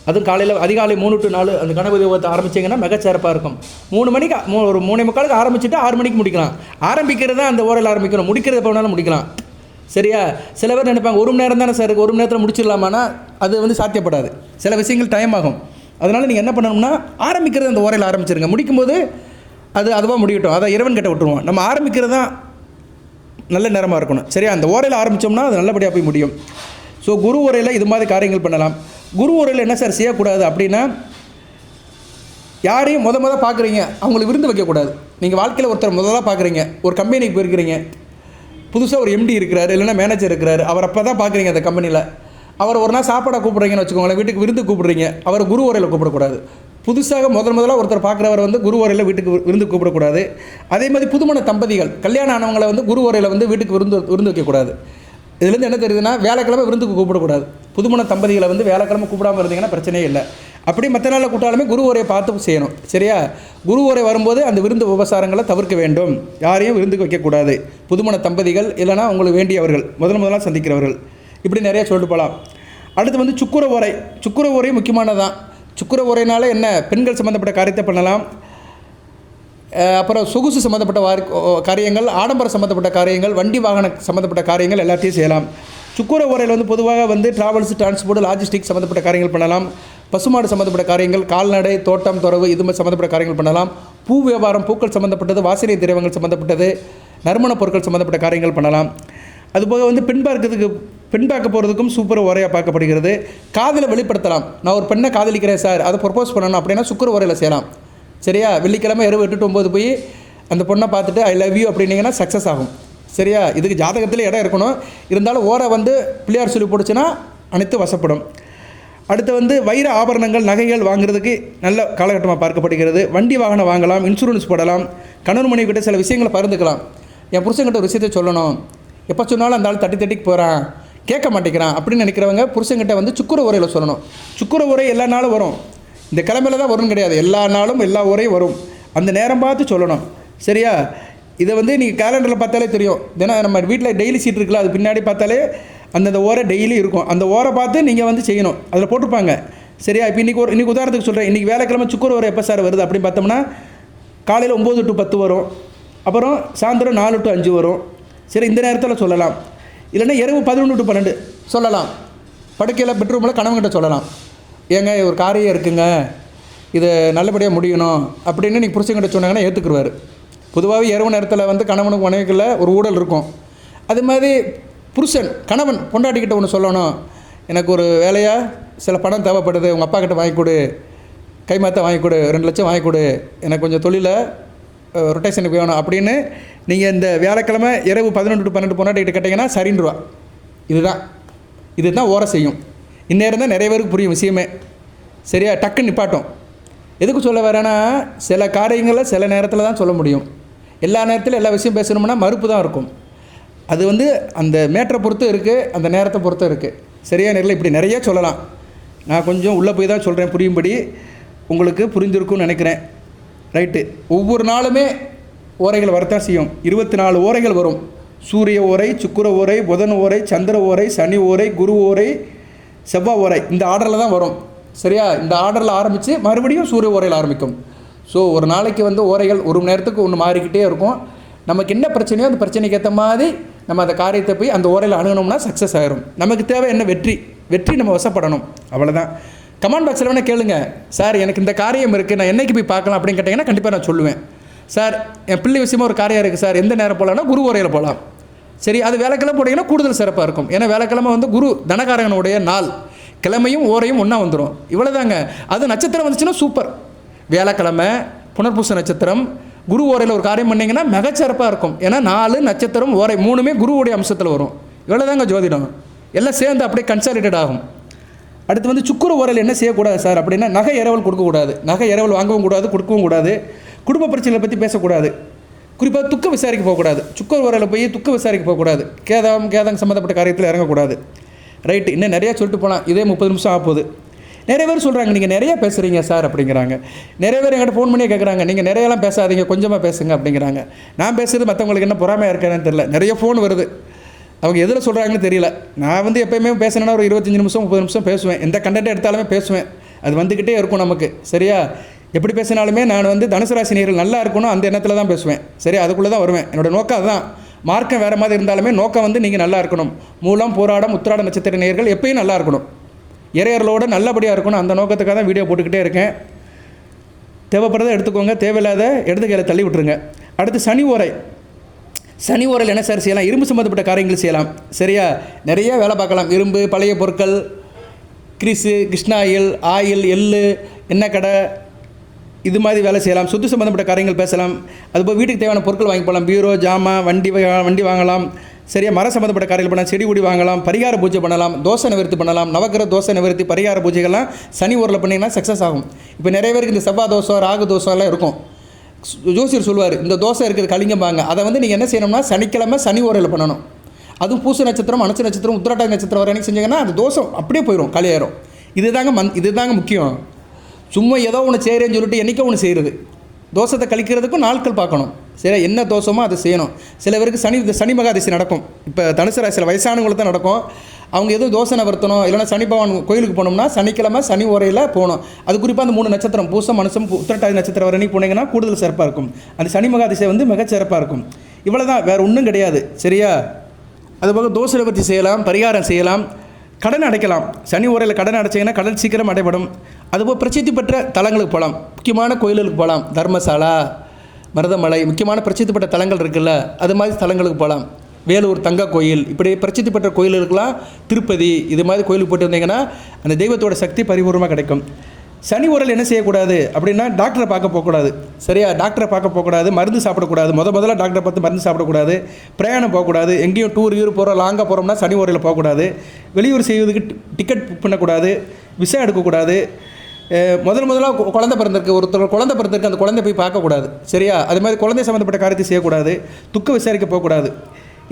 அதுவும் காலையில் அதிகாலை 3 to 4 அந்த கணபதி ஓகத்தை ஆரம்பிச்சிங்கன்னா மிகச்சிறப்பாக இருக்கும். 3 மணிக்கு ஒரு 3:45 ஆரம்பிச்சுட்டு 6 மணிக்கு முடிக்கலாம். ஆரம்பிக்கிறது தான் அந்த ஓரையில் ஆரம்பிக்கணும், முடிக்கிறது எப்போ வேணாலும் முடிக்கலாம். சரியா? சில பேர் நினைப்பாங்க 1 மணி நேரம் தானே சார், 1 மணி நேரத்தில் முடிச்சிடலாமான்னா அது வந்து சாத்தியப்படாது. சில விஷயங்கள் டைம் ஆகும். அதனால் நீங்கள் என்ன பண்ணணும்னா ஆரம்பிக்கிறது அந்த ஓரையில் ஆரம்பிச்சிருங்க. முடிக்கும்போது அது அதுவாக முடியட்டும். அதை இறைவன் கிட்ட விட்டுருவோம். நம்ம ஆரம்பிக்கிறது தான் நல்ல நேரமாக இருக்கணும். சரியா? அந்த ஓரையில் ஆரம்பித்தோம்னா அது நல்லபடியாக போய் முடியும். ஸோ குரு ஓரையில் இது மாதிரி காரியங்கள் பண்ணலாம். குரு ஓரையில் என்ன சார் செய்யக்கூடாது அப்படின்னா, யாரையும் பார்க்குறீங்க அவங்களுக்கு விருந்து வைக்கக்கூடாது. நீங்கள் வாழ்க்கையில் ஒருத்தர் முதலாக பார்க்குறீங்க, ஒரு கம்பெனிக்கு போயிருக்கிறீங்க, புதுசாக ஒரு MD இருக்கிறாரு, இல்லைன்னா மேனேஜர் இருக்கிறாரு, அவர் அப்போ தான் பார்க்குறீங்க அந்த கம்பெனியில். அவர் ஒரு நாள் சாப்பாடாக கூப்பிட்றீங்கன்னு வச்சுக்கோங்களேன், வீட்டுக்கு விருந்து கூப்பிட்றீங்க, அவர் குரு ஓரையில் கூப்பிடக்கூடாது. புதுசாக முதலாக ஒருத்தர் பார்க்குறவர் வந்து குரு ஓரையில் வீட்டுக்கு விருந்து கூப்பிடக்கூடாது. அதே மாதிரி புதுமண தம்பதிகள் கல்யாணம் ஆனவங்களை வந்து குரு ஓரையில் வந்து வீட்டுக்கு விருந்து வைக்கக்கூடாது. இதுலேருந்து என்ன தெரியுதுன்னா, வியாழக்கிழமை விருந்துக்கு கூப்பிடக்கூடாது. புதுமண தம்பதிகளை வந்து வியாழக்கிழமை கூப்பிடாமல் இருந்தீங்கன்னா பிரச்சனையே இல்லை. அப்படி மற்ற நாளில் கூட்டாலுமே குரு ஓரையை பார்த்து செய்யணும். சரியா? குரு ஓரை வரும்போது அந்த விருந்து உபசாரங்களை தவிர்க்க வேண்டும். யாரையும் விருந்துக்கு வைக்கக்கூடாது. புதுமண தம்பதிகள் இல்லைனா உங்களுக்கு வேண்டியவர்கள், முதலாக சந்திக்கிறவர்கள், இப்படி நிறையா சொல்லிட்டு போகலாம். அடுத்து வந்து சுக்கிர ஓரை. சுக்கிர ஓரையும் முக்கியமானதான். சுக்கிர ஓரையினால என்ன, பெண்கள் சம்மந்தப்பட்ட காரியத்தை பண்ணலாம். அப்புறம் சொகுசு சம்மந்தப்பட்ட காரியங்கள், ஆடம்பரம் சம்மந்தப்பட்ட காரியங்கள், வண்டி வாகன சம்மந்தப்பட்ட காரியங்கள் எல்லாத்தையும் செய்யலாம். சுக்குர ஓரையில் வந்து பொதுவாக வந்து ட்ராவல்ஸ், டிரான்ஸ்போர்ட், லாஜிஸ்டிக் சம்மந்தப்பட்ட காரியங்கள் பண்ணலாம். பசுமாடு சம்மந்தப்பட்ட காரியங்கள், கால்நடை, தோட்டம், துறவு இது மாதிரி சம்மந்தப்பட்ட காரியங்கள் பண்ணலாம். பூ வியாபாரம், பூக்கள் சம்மந்தப்பட்டது, வாசனை திரவங்கள் சம்மந்தப்பட்டது, நறுமணப் பொருட்கள் சம்மந்தப்பட்ட காரியங்கள் பண்ணலாம். அதுபோக வந்து பெண் பார்க்க போகிறதுக்கும் சூப்பர் ஓரையாக பார்க்கப்படுகிறது. காதலை வெளிப்படுத்தலாம். நான் ஒரு பெண்ணை காதலிக்கிறேன் சார், அதை ப்ரொப்போஸ் பண்ணணும் அப்படின்னா சுக்குர ஓரையில் செய்யலாம். சரியா? வெள்ளிக்கிழமை இரவு 8 to 9 போய் அந்த பொண்ணை பார்த்துட்டு ஐ லவ் யூ அப்படின்னீங்கன்னா சக்ஸஸ் ஆகும். சரியா? இதுக்கு ஜாதகத்தில் இடம் இருக்கணும். இருந்தாலும் ஓரை வந்து பிள்ளையார் சொல்லி போட்டுச்சுன்னா அனைத்து வசப்படும். அடுத்து வந்து வைர ஆபரணங்கள், நகைகள் வாங்குறதுக்கு நல்ல காலகட்டமாக பார்க்கப்படுகிறது. வண்டி வாகனம் வாங்கலாம், இன்சூரன்ஸ் போடலாம். கணவன் மனைவி கிட்ட சில விஷயங்களை பகிர்ந்துக்கலாம். என் புருஷன்கிட்ட ஒரு விஷயத்தை சொல்லணும், எப்போ சொன்னாலும் அந்த ஆள் தட்டிக்கு போகிறான், கேட்க மாட்டேங்கிறான் அப்படின்னு நினைக்கிறவங்க புருஷன்கிட்ட வந்து சுக்குர உரையில் சொல்லணும். சுக்குர உரை எல்லா நாளும் வரும், இந்த கிழமையில தான் வரும்னு கிடையாது, எல்லா நாளும் எல்லா உரையும் வரும். அந்த நேரம் பார்த்து சொல்லணும். சரியா? இதை வந்து நீங்கள் கேலண்டரில் பார்த்தாலே தெரியும். தினம் நம்ம வீட்டில் டெய்லி சீட் இருக்குல்ல, அது பின்னாடி பார்த்தாலே அந்தந்த ஓரை டெய்லி இருக்கும். அந்த ஓரை பார்த்து நீங்கள் வந்து செய்யணும், அதில் போட்டிருப்பாங்க. சரியா? இப்போ இன்றைக்கி உதாரணத்துக்கு சொல்கிறேன், இன்றைக்கி வேலைக்கிழமை சுக்குர ஓரை எப்போ சார் வருது அப்படின்னு பார்த்தோம்னா காலையில் 9 to 10 வரும், அப்புறம் சாயந்தரம் 4 to 5 வரும். சரி, இந்த நேரத்தில் சொல்லலாம். இல்லைன்னா இரவு 11 to 12 சொல்லலாம். படுக்கையில் பெட்ரூமில் கணவன்கிட்ட சொல்லலாம், ஏங்க ஒரு காரியம் இருக்குங்க, இது நல்லபடியாக முடியணும் அப்படின்னு நீங்கள் புருஷங்கிட்ட சொன்னாங்கன்னா ஏற்றுக்குருவார். பொதுவாகவே இரவு நேரத்தில் வந்து கணவனுக்கு மனைவிக்குள்ள ஒரு ஊழல் இருக்கும். அது மாதிரி புருஷன் கணவன் பொண்டாட்டிக்கிட்ட ஒன்று சொல்லணும், எனக்கு ஒரு வேலையாக சில பணம் தேவைப்படுது, உங்கள் அப்பா கிட்ட வாங்கி கொடு, கைமாற்ற வாங்கி கொடு, 2 லட்சம் வாங்கி கொடு, எனக்கு கொஞ்சம் தொழிலை ரொட்டேஷனுக்கு வேணும் அப்படின்னு நீங்கள் இந்த வியாழக்கிழமை இரவு 11 to 12 பொண்டாட்டிக்கிட்ட கேட்டிங்கன்னா சரின்றுவா. இதுதான் ஓரை செய்யும். இந்நேரம் தான் நிறைய பேருக்கு புரியும் விஷயமே. சரியா? டக்குன்னு நிப்பாட்டும். எதுக்கு சொல்ல வரேன்னா, சில காரியங்களை சில நேரத்தில் தான் சொல்ல முடியும். எல்லா நேரத்திலும் எல்லா விஷயம் பேசணும்னா மறுப்பு தான் இருக்கும். அது வந்து அந்த மேட்டரை பொறுத்து இருக்குது, அந்த நேரத்தை பொறுத்து இருக்குது. சரியா? நேரில் இப்படி நிறைய சொல்லலாம். நான் கொஞ்சம் உள்ளே போய் தான் சொல்கிறேன், புரியும்படி உங்களுக்கு புரிஞ்சிருக்கும்னு நினைக்கிறேன். ரைட்டு. ஒவ்வொரு நாளுமே ஓரைகள் வரத்தான் செய்யும். 24 ஓரைகள் வரும். சூரிய ஓரை, சுக்கிர ஓரை, புதன் ஓரை, சந்திர ஓரை, சனி ஓரை, குரு ஓரை, செவ்வாய் ஓரை, இந்த ஆர்டரில் தான் வரும். சரியா? இந்த ஆர்டரில் ஆரம்பித்து மறுபடியும் சூரிய ஓரையில் ஆரம்பிக்கும். ஸோ ஒரு நாளைக்கு வந்து ஓரைகள் ஒரு மணி நேரத்துக்கு ஒன்று மாறிக்கிட்டே இருக்கும். நமக்கு என்ன பிரச்சனையோ அந்த பிரச்சனைக்கு ஏற்ற மாதிரி நம்ம அந்த காரியத்தை போய் அந்த ஓரையில் அணுகணும்னா சக்ஸஸ் ஆகிரும். நமக்கு தேவை என்ன? வெற்றி நம்ம வசப்படணும், அவ்வளோதான். கமெண்ட் பாக்ஸில் வேணால் கேளுங்க, சார் எனக்கு இந்த காரியம் இருக்குது, நான் என்றைக்கு போய் பார்க்கலாம் அப்படின்னு கேட்டிங்கன்னா கண்டிப்பாக நான் சொல்லுவேன். சார் என் பிள்ளை விஷயமாக ஒரு காரியம் இருக்குது சார், எந்த நேரம் போகலான்னா குரு ஓரையில் போகலாம். சரி, அது வேலைக்கிழமை போட்டிங்கன்னா கூடுதல் சிறப்பாக இருக்கும். ஏன்னா வேலைக்கிழமை வந்து குரு தனகாரகனுடைய நாள், கிழமையும் ஓரையும் ஒன்றா வந்துடும். இவ்வளோதாங்க. அது நட்சத்திரம் வந்துச்சுன்னா சூப்பர். வியாழக்கிழமை, புனர்பூச நட்சத்திரம், குரு ஓரையில் ஒரு காரியம் பண்ணிங்கன்னா மிகச்சிறப்பாக இருக்கும். ஏன்னா 4 நட்சத்திரம் ஓரை 3மே குருவுடைய அம்சத்தில் வரும். இவ்வளோதாங்க ஜோதிடம். எல்லாம் சேர்ந்து அப்படியே கன்சாலிடேட் ஆகும். அடுத்து வந்து சுக்கிர ஓரையில் என்ன செய்யக்கூடாது சார் அப்படின்னா, நகை இரவல் கொடுக்கக்கூடாது, நகை இரவல் வாங்கவும் கூடாது, கொடுக்கவும் கூடாது, குடும்ப பிரச்சனைகளை பற்றி பேசக்கூடாது, குறிப்பாக துக்க விசாரிக்க போகக்கூடாது. சுக்கிர ஓரையில் போய் துக்க விசாரிக்க போகக்கூடாது, கேதம் சம்மந்தப்பட்ட காரியத்தில் இறங்கக்கூடாது. ரைட்டு. இன்னும் நிறையா சொல்லிட்டு போகலாம், இதே 30 நிமிஷம் ஆகப்போகுது. நிறைய பேர் சொல்கிறாங்க நீங்கள் நிறையா பேசுகிறீங்க சார் அப்படிங்கிறாங்க. நிறைய பேர் என்கிட்ட ஃபோன் பண்ணியே கேட்குறாங்க, நீங்கள் நிறையெல்லாம் பேசாதீங்க, கொஞ்சமாக பேசுங்க அப்படிங்கிறாங்க. நான் பேசுகிறது மற்றவங்களுக்கு என்ன பொறாமையாக இருக்கானு தெரியல. நிறைய ஃபோன் வருது, அவங்க எதில் சொல்கிறாங்கன்னு தெரியல. நான் வந்து எப்போயுமே பேசினேன்னா ஒரு 25 நிமிஷம் 30 நிமிஷம் பேசுவேன். எந்த கண்டென்ட் எடுத்தாலுமே பேசுவேன். அது வந்துக்கிட்டே இருக்கும் நமக்கு. சரியா? எப்படி பேசினாலுமே நான் வந்து தனுசு ராசி நேயர்கள் நல்லா இருக்கணும் அந்த எண்ணத்தில் தான் பேசுவேன். சரி, அதுக்குள்ளே தான் வருவேன். என்னோடய நோக்கம் அதுதான். மார்க்கம் வேறு மாதிரி இருந்தாலுமே நோக்கம் வந்து நீங்கள் நல்லா இருக்கணும். மூலம், போராடம், உத்திராட நட்சத்திர நேயர்கள் எப்பயும் நல்லா இருக்கணும், இறையர்களோடு நல்லபடியாக இருக்கணும். அந்த நோக்கத்துக்காக தான் வீடியோ போட்டுக்கிட்டே இருக்கேன். தேவைப்படுறதை எடுத்துக்கோங்க, தேவையில்லாத எடுத்து கையில் தள்ளி விட்டுருங்க. அடுத்து சனி ஓரை. சனி ஓரையில் என்ன சார் செய்யலாம்? இரும்பு சம்மந்தப்பட்ட காரியங்கள் செய்யலாம். சரியா? நிறைய வேலை பார்க்கலாம். இரும்பு, பழைய பொருட்கள், கிரிஸு, கிருஷ்ணாயில், ஆயில், எள்ளு, எண்ணெய் கடை, இது மாதிரி வேலை செய்யலாம். சொத்து சம்மந்தப்பட்ட காரியங்கள் பேசலாம். அதுபோல் வீட்டுக்கு தேவையான பொருட்கள் வாங்கி போகலாம். பீரோ, ஜாமா, வண்டி வாங்கலாம். சரியா? மர சம்மந்தப்பட்ட காரியங்கள் பண்ணலாம். செடி கொடி வாங்கலாம். பரிகார பூஜை பண்ணலாம். தோசை நிவர்த்தி பண்ணலாம். நவக்கிரக தோசை நிவர்த்தி, பரிகார பூஜைகள்லாம் சனி ஓரில் பண்ணிங்கன்னா சக்ஸஸ் ஆகும். இப்போ நிறைய பேருக்கு இந்த செவ்வாய் தோசை, ராகு தோசைலாம் இருக்கும். ஜோசியர் சொல்லுவார், இந்த தோசை இருக்குது கலிங்கம்பாங்க. அதை வந்து நீங்கள் என்ன செய்யணும்னா சனிக்கிழமை சனி ஓரையில் பண்ணணும். அதுவும் பூச நட்சத்திரம், அனுச நட்சத்திரம், உத்திராட்ட நட்சத்திரம் வர அன்றைக்கி செஞ்சிங்கன்னா அந்த தோசை அப்படியே போயிடும், காலியாயிரும். இதுதாங்க முக்கியம். சும்மா ஏதோ ஒன்று செய்கிறேன்னு சொல்லிட்டு என்றைக்கோ ஒன்று செய்கிறது. தோசத்தை கழிக்கிறதுக்கும் நாட்கள் பார்க்கணும். சரி, என்ன தோசமோ அதை செய்யணும். சில பேருக்கு சனி மகாதிசி நடக்கும். இப்போ தனுசு ராசியில் வயசானவங்களுக்கு தான் நடக்கும். அவங்க எதுவும் தோசை நவர்த்தணும், இல்லைனா சனி பகவான் கோயிலுக்கு போனோம்னா சனிக்கிழமை சனி ஓரையில் போகணும். அது குறிப்பாக அந்த 3 நட்சத்திரம் பூசம், மனுஷம், உத்திரட்டாதி நட்சத்திரம் வர அன்றைக்கி போனீங்கன்னா கூடுதல் சிறப்பாக இருக்கும். அந்த சனி மகாதிசை வந்து மிகச்சிறப்பாக இருக்கும். இவ்வளோ தான், வேறு ஒன்றும் கிடையாது. சரியா? அதுபோக தோஷ நிவர்த்தி செய்யலாம், பரிகாரம் செய்யலாம், கடன் அடைக்கலாம். சனி ஓரையில் கடன் அடைச்சிங்கன்னா கடன் சீக்கிரம் அடைபடும். அதுபோல் பிரசித்தி பெற்ற தலங்களுக்கு போகலாம், முக்கியமான கோயில்களுக்கு போகலாம். தர்மசாலா, மருதமலை, முக்கியமான பிரசித்தி பெற்ற தலங்கள் இருக்குல்ல, அது மாதிரி தலங்களுக்கு போகலாம். வேலூர் தங்க கோயில், இப்படி பிரசித்தி பெற்ற கோயில்களுக்கெல்லாம், திருப்பதி, இது மாதிரி கோயிலுக்கு போய்ட்டு வந்தீங்கன்னா அந்த தெய்வத்தோட சக்தி பரிபூர்ணமாக கிடைக்கும். சனி ஓரையில் என்ன செய்யக்கூடாது அப்படின்னா, டாக்டரை பார்க்க போகக்கூடாது. சரியா, டாக்டரை பார்க்க போகக்கூடாது, மருந்து சாப்பிடக்கூடாது. முதல்ல டாக்டரை பார்த்து மருந்து சாப்பிடக்கூடாது, பிரயாணம் போகக்கூடாது. எங்கேயும் டூர் போகிறோம், லாங்காக போகிறோம்னா சனி ஓரையில் போகக்கூடாது. வெளியூர் செய்வதுக்கு டிக்கெட் புக் பண்ணக்கூடாது, விசா எடுக்கக்கூடாது. முதலாக குழந்தை பிறந்திருக்கு, ஒருத்தர் குழந்தை பிறந்திருக்கு, அந்த குழந்தை போய் பார்க்கக்கூடாது. சரியா, அது மாதிரி குழந்தை சம்மந்தப்பட்ட காரியத்தை செய்யக்கூடாது, துக்க விசாரிக்க போகக்கூடாது.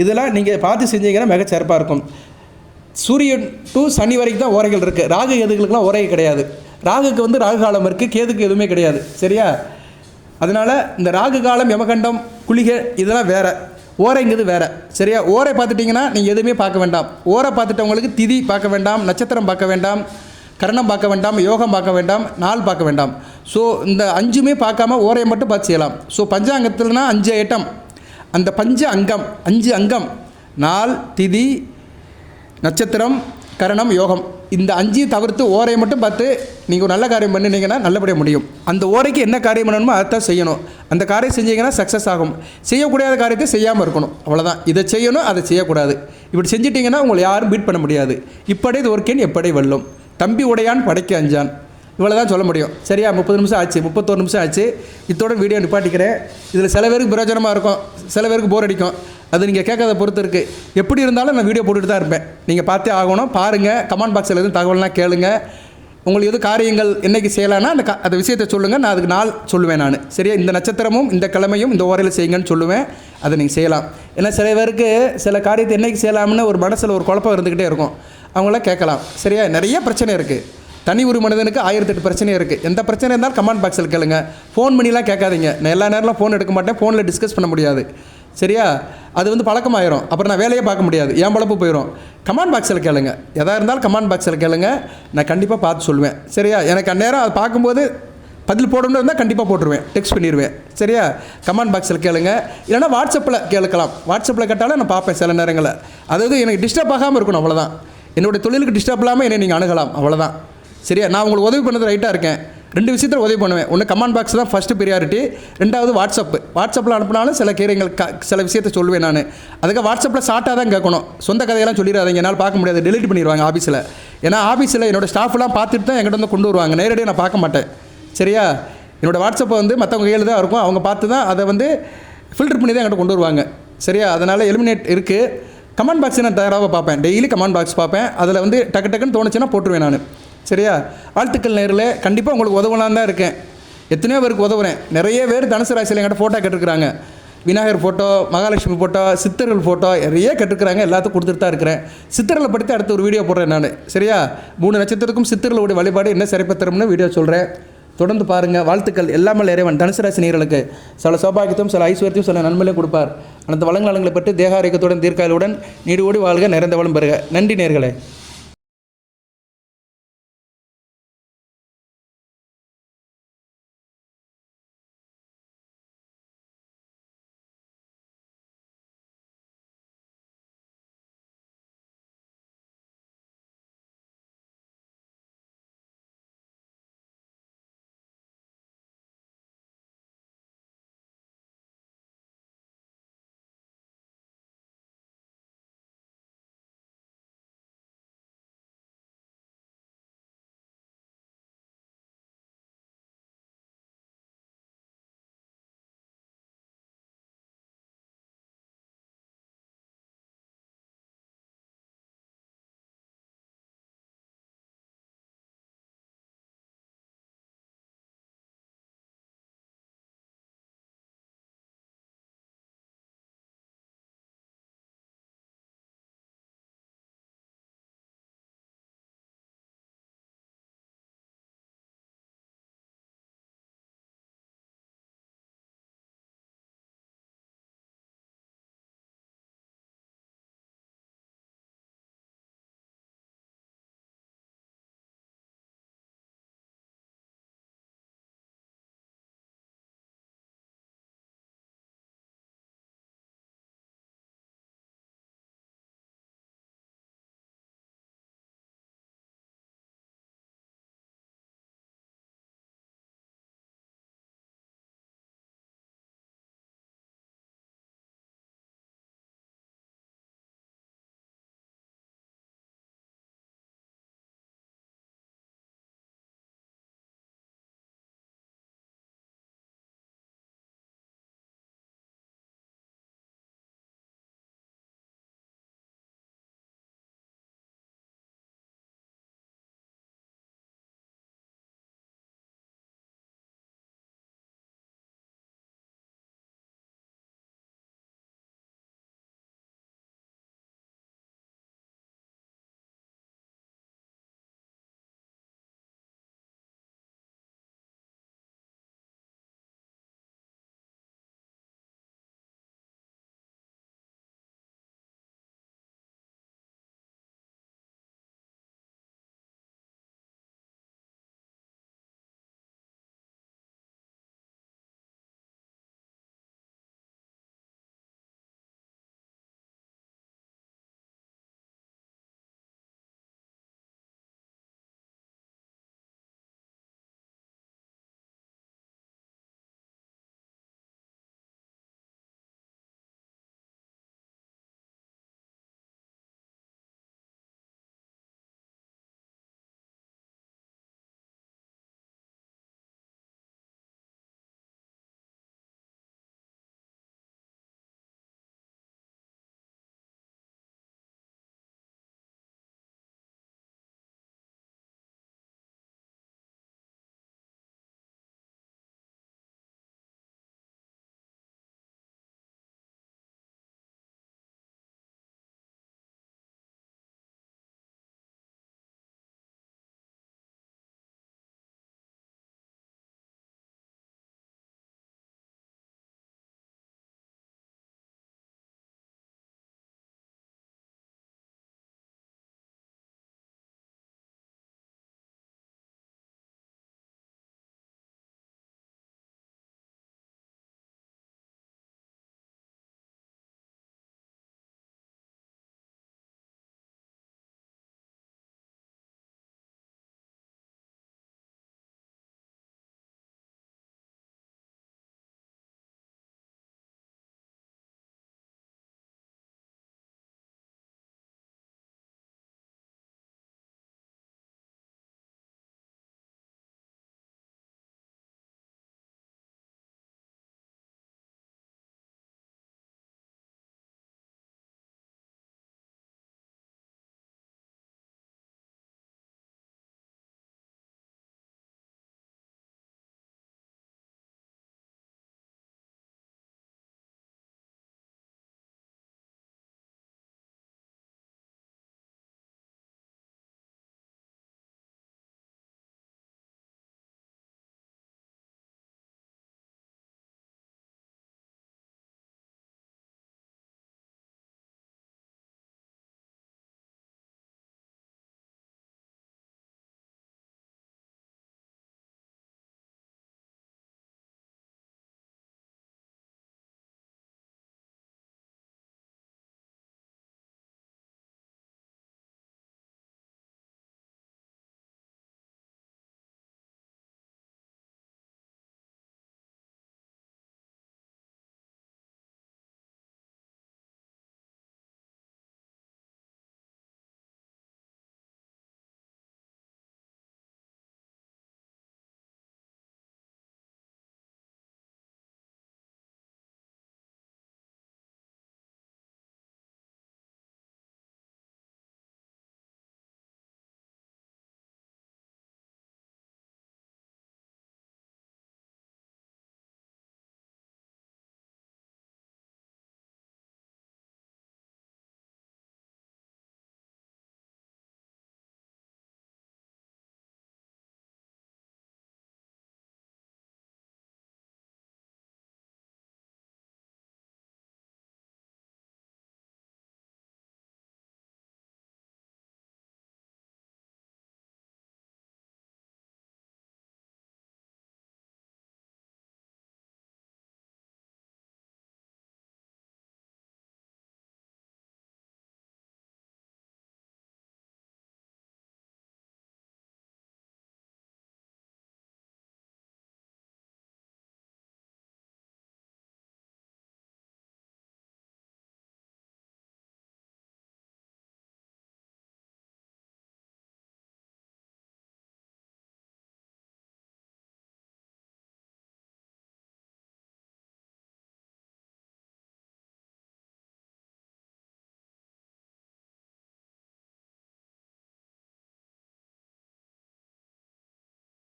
இதெல்லாம் நீங்கள் பார்த்து செஞ்சீங்கன்னா மிக சிறப்பாக இருக்கும். சூரியன் டு சனி வரைக்கும் தான் ஓரைகள் இருக்குது. ராகு கேதுகளுக்கெல்லாம் ஓரை கிடையாது. ராகுக்கு வந்து ராகு காலம் இருக்குது, கேதுக்கு எதுவுமே கிடையாது. சரியா, அதனால் இந்த ராகு காலம், யமகண்டம், குளிகை இதெல்லாம் வேறு, ஓரைங்கிறது வேறு. சரியா, ஓரை பார்த்துட்டிங்கன்னா நீங்கள் எதுவுமே பார்க்க வேண்டாம். ஓரை பார்த்துட்டவங்களுக்கு திதி பார்க்க வேண்டாம், நட்சத்திரம் பார்க்க வேண்டாம், கரணம் பார்க்க வேண்டாம், யோகம் பார்க்க வேண்டாம், நாள் பார்க்க வேண்டாம். ஸோ இந்த 5மே பார்க்காம ஓரையை மட்டும் பார்த்து செய்யலாம். ஸோ பஞ்சாங்கத்தில்னா 5 ஐட்டம், அந்த 5 அங்கம் நாள், திதி, நட்சத்திரம், கரணம், யோகம், இந்த 5 தவிர்த்து ஓரையை மட்டும் பார்த்து நீங்கள் ஒரு நல்ல காரியம் பண்ணினீங்கன்னா நல்லபடியாக முடியும். அந்த ஓரைக்கு என்ன காரியம் பண்ணணுமோ அதைத்தான் செய்யணும். அந்த காரியம் செஞ்சீங்கன்னா சக்ஸஸ் ஆகும். செய்யக்கூடாத காரியத்தை செய்யாமல் இருக்கணும், அவ்வளோதான். இதை செய்யணும், அதை செய்யக்கூடாது. இப்படி செஞ்சிட்டிங்கன்னா உங்களை யாரும் பீட் பண்ண முடியாது. இப்படி இது ஒர்க்கேன் எப்படி வெல்லும், தம்பி உடையான் படைக்க அஞ்சான், இவ்வளோ தான் சொல்ல முடியும். சரியா, 30 நிமிஷம் ஆச்சு, 31 நிமிஷம் ஆச்சு. இத்தோட வீடியோ நிப்பாட்டிக்கிறேன். இதில் சில பேருக்கு பிரயோஜனமாக இருக்கும், சில பேருக்கு போர் அடிக்கும். அது நீங்கள் கேட்காத பொறுத்து இருக்குது. எப்படி இருந்தாலும் நான் வீடியோ போட்டுட்டு தான் இருப்பேன். நீங்கள் பார்த்தே ஆகணும். பாருங்கள், கமெண்ட் பாக்ஸில் எதுவும் தகவல்னால் கேளுங்க. உங்களுக்கு எது காரியங்கள் என்றைக்கு செய்யலான்னா அந்த விஷயத்தை சொல்லுங்கள், நான் அதுக்கு நாள் சொல்லுவேன் நான். சரியா, இந்த நட்சத்திரமும் இந்த கிழமையும் இந்த ஓரையில் செய்யுங்கன்னு சொல்லுவேன். அதை நீங்கள் செய்யலாம். ஏன்னா சில பேருக்கு சில காரியத்தை என்றைக்கு செய்யலாம்னு ஒரு மனசில் ஒரு குழப்பம் இருந்துக்கிட்டே இருக்கும். அவங்களாம் கேட்கலாம். சரியா, நிறைய பிரச்சனை இருக்குது. தனி ஒரு மனிதனுக்கு 1008 பிரச்சனை இருக்குது. எந்த பிரச்சனை இருந்தாலும் கமெண்ட் பாக்ஸில் கேளுங்க. ஃபோன் பண்ணிலாம் கேட்காதீங்க. நான் எல்லா நேரம்லாம் ஃபோன் எடுக்க மாட்டேன், ஃபோனில் டிஸ்கஸ் பண்ண முடியாது. சரியா, அது வந்து பழக்கமாயிரும். அப்புறம் நான் வேலையே பார்க்க முடியாது, என் பழப்பு போயிடும். கமெண்ட் பாக்ஸில் கேளுங்க, எதாக இருந்தாலும் கமெண்ட் பாக்ஸில் கேளுங்க, நான் கண்டிப்பாக பார்த்து சொல்லுவேன். சரியா, எனக்கு அந்நேரம் அதை பார்க்கும்போது பதில் போடணும்னு இருந்தால் கண்டிப்பாக போட்டுருவேன், டெக்ஸ்ட் பண்ணிடுவேன். சரியா, கமெண்ட் பாக்ஸில் கேளுங்க, இல்லைனா வாட்ஸ்அப்பில் கேட்கலாம். வாட்ஸ்அப்பில் கேட்டாலும் நான் பார்ப்பேன் சில நேரங்களில். அதாவது எனக்கு டிஸ்டர்ப் ஆகாமல் இருக்கணும், அவ்வளோதான். என்னுடைய தொழிலுக்கு டிஸ்டர்ப் இல்லாமல் என்னை நீங்கள் அணுகலாம், அவ்வளோதான். சரியா, நான் உங்களுக்கு உதவி பண்ணது ரைட்டாக இருக்கேன். 2 விஷயத்தில் உதவி பண்ணுவேன். ஒன்று கமெண்ட் பாக்ஸ் தான் ஃபஸ்ட்டு ப்ரியாரிட்டி, 2வது வாட்ஸ்அப்பில் அனுப்பினாலும் சில காரியங்கள் சில விஷயத்தை சொல்லுவேன் நான். அதுக்கு வாட்ஸ்அப்பில் ஷார்ட்டாக தான் கேட்கணும். சொந்த கதையெல்லாம் சொல்லிடாதீங்க, என்னால் பார்க்க முடியாது, டெலிட் பண்ணிடுவாங்க ஆஃபீஸில். ஏன்னா ஆஃபீஸில் என்னோடய ஸ்டாஃப்லாம் பார்த்துட்டு தான் என்கிட்ட வந்து கொண்டு வருவாங்க, நேரடியாக நான் பார்க்க மாட்டேன். சரியா, என்னோடய வாட்ஸ்அப்பை வந்து மற்றவங்க கையில் தான் இருக்கும், அவங்க பார்த்து தான் அதை வந்து ஃபில்டர் பண்ணி தான் என்கிட்ட கொண்டு வருவாங்க. சரியா, அதனால் எலிமினேட் இருக்குது. கமெண்ட் பாக்ஸ் நான் தயாராக பார்ப்பேன், டெய்லி கமெண்ட் பாக்ஸ் பார்ப்பேன். அதில் வந்து டக்குன்னு தோணுச்சுன்னா போட்டுருவேன் நான். சரியா, வாழ்த்துக்கள் நேரில். கண்டிப்பாக உங்களுக்கு உதவலான்னு தான் இருக்கேன். எத்தனையோ பேருக்கு உதவுறேன். நிறைய பேர் தனுசு ராசியில் என்கிட்ட ஃபோட்டோ கேட்டிருக்கிறாங்க. விநாயகர் ஃபோட்டோ, மகாலட்சுமி ஃபோட்டோ, சித்தர்கள் ஃபோட்டோ நிறைய கேட்டிருக்கிறாங்க. எல்லாத்துக்கும் கொடுத்துட்டு தான் இருக்கிறேன். சித்தர்களை பற்றி அடுத்த ஒரு வீடியோ போடுறேன் நான். சரியா, 3 நட்சத்திரத்துக்கும் சித்தர்களுடைய வழிபாடு என்ன சிறப்பு தரும்னு வீடியோ சொல்கிறேன். தொடர்ந்து பாருங்கள். வாழ்த்துக்கள். எல்லாமே இறைவன் தனுசு ராசி நேயர்களுக்கு சில சௌபாகியத்தையும் சில ஐஸ்வர்யத்தையும் சில நன்மையிலையும் கொடுப்பார். அந்த வளங்களை பெற்று தேக ஆரோக்கியத்துடன் தீர்க்காயலுடன் நீடு ஓடி வாழ்க, நிறைந்த வளம் பெறுக. நன்றி நேயர்களே.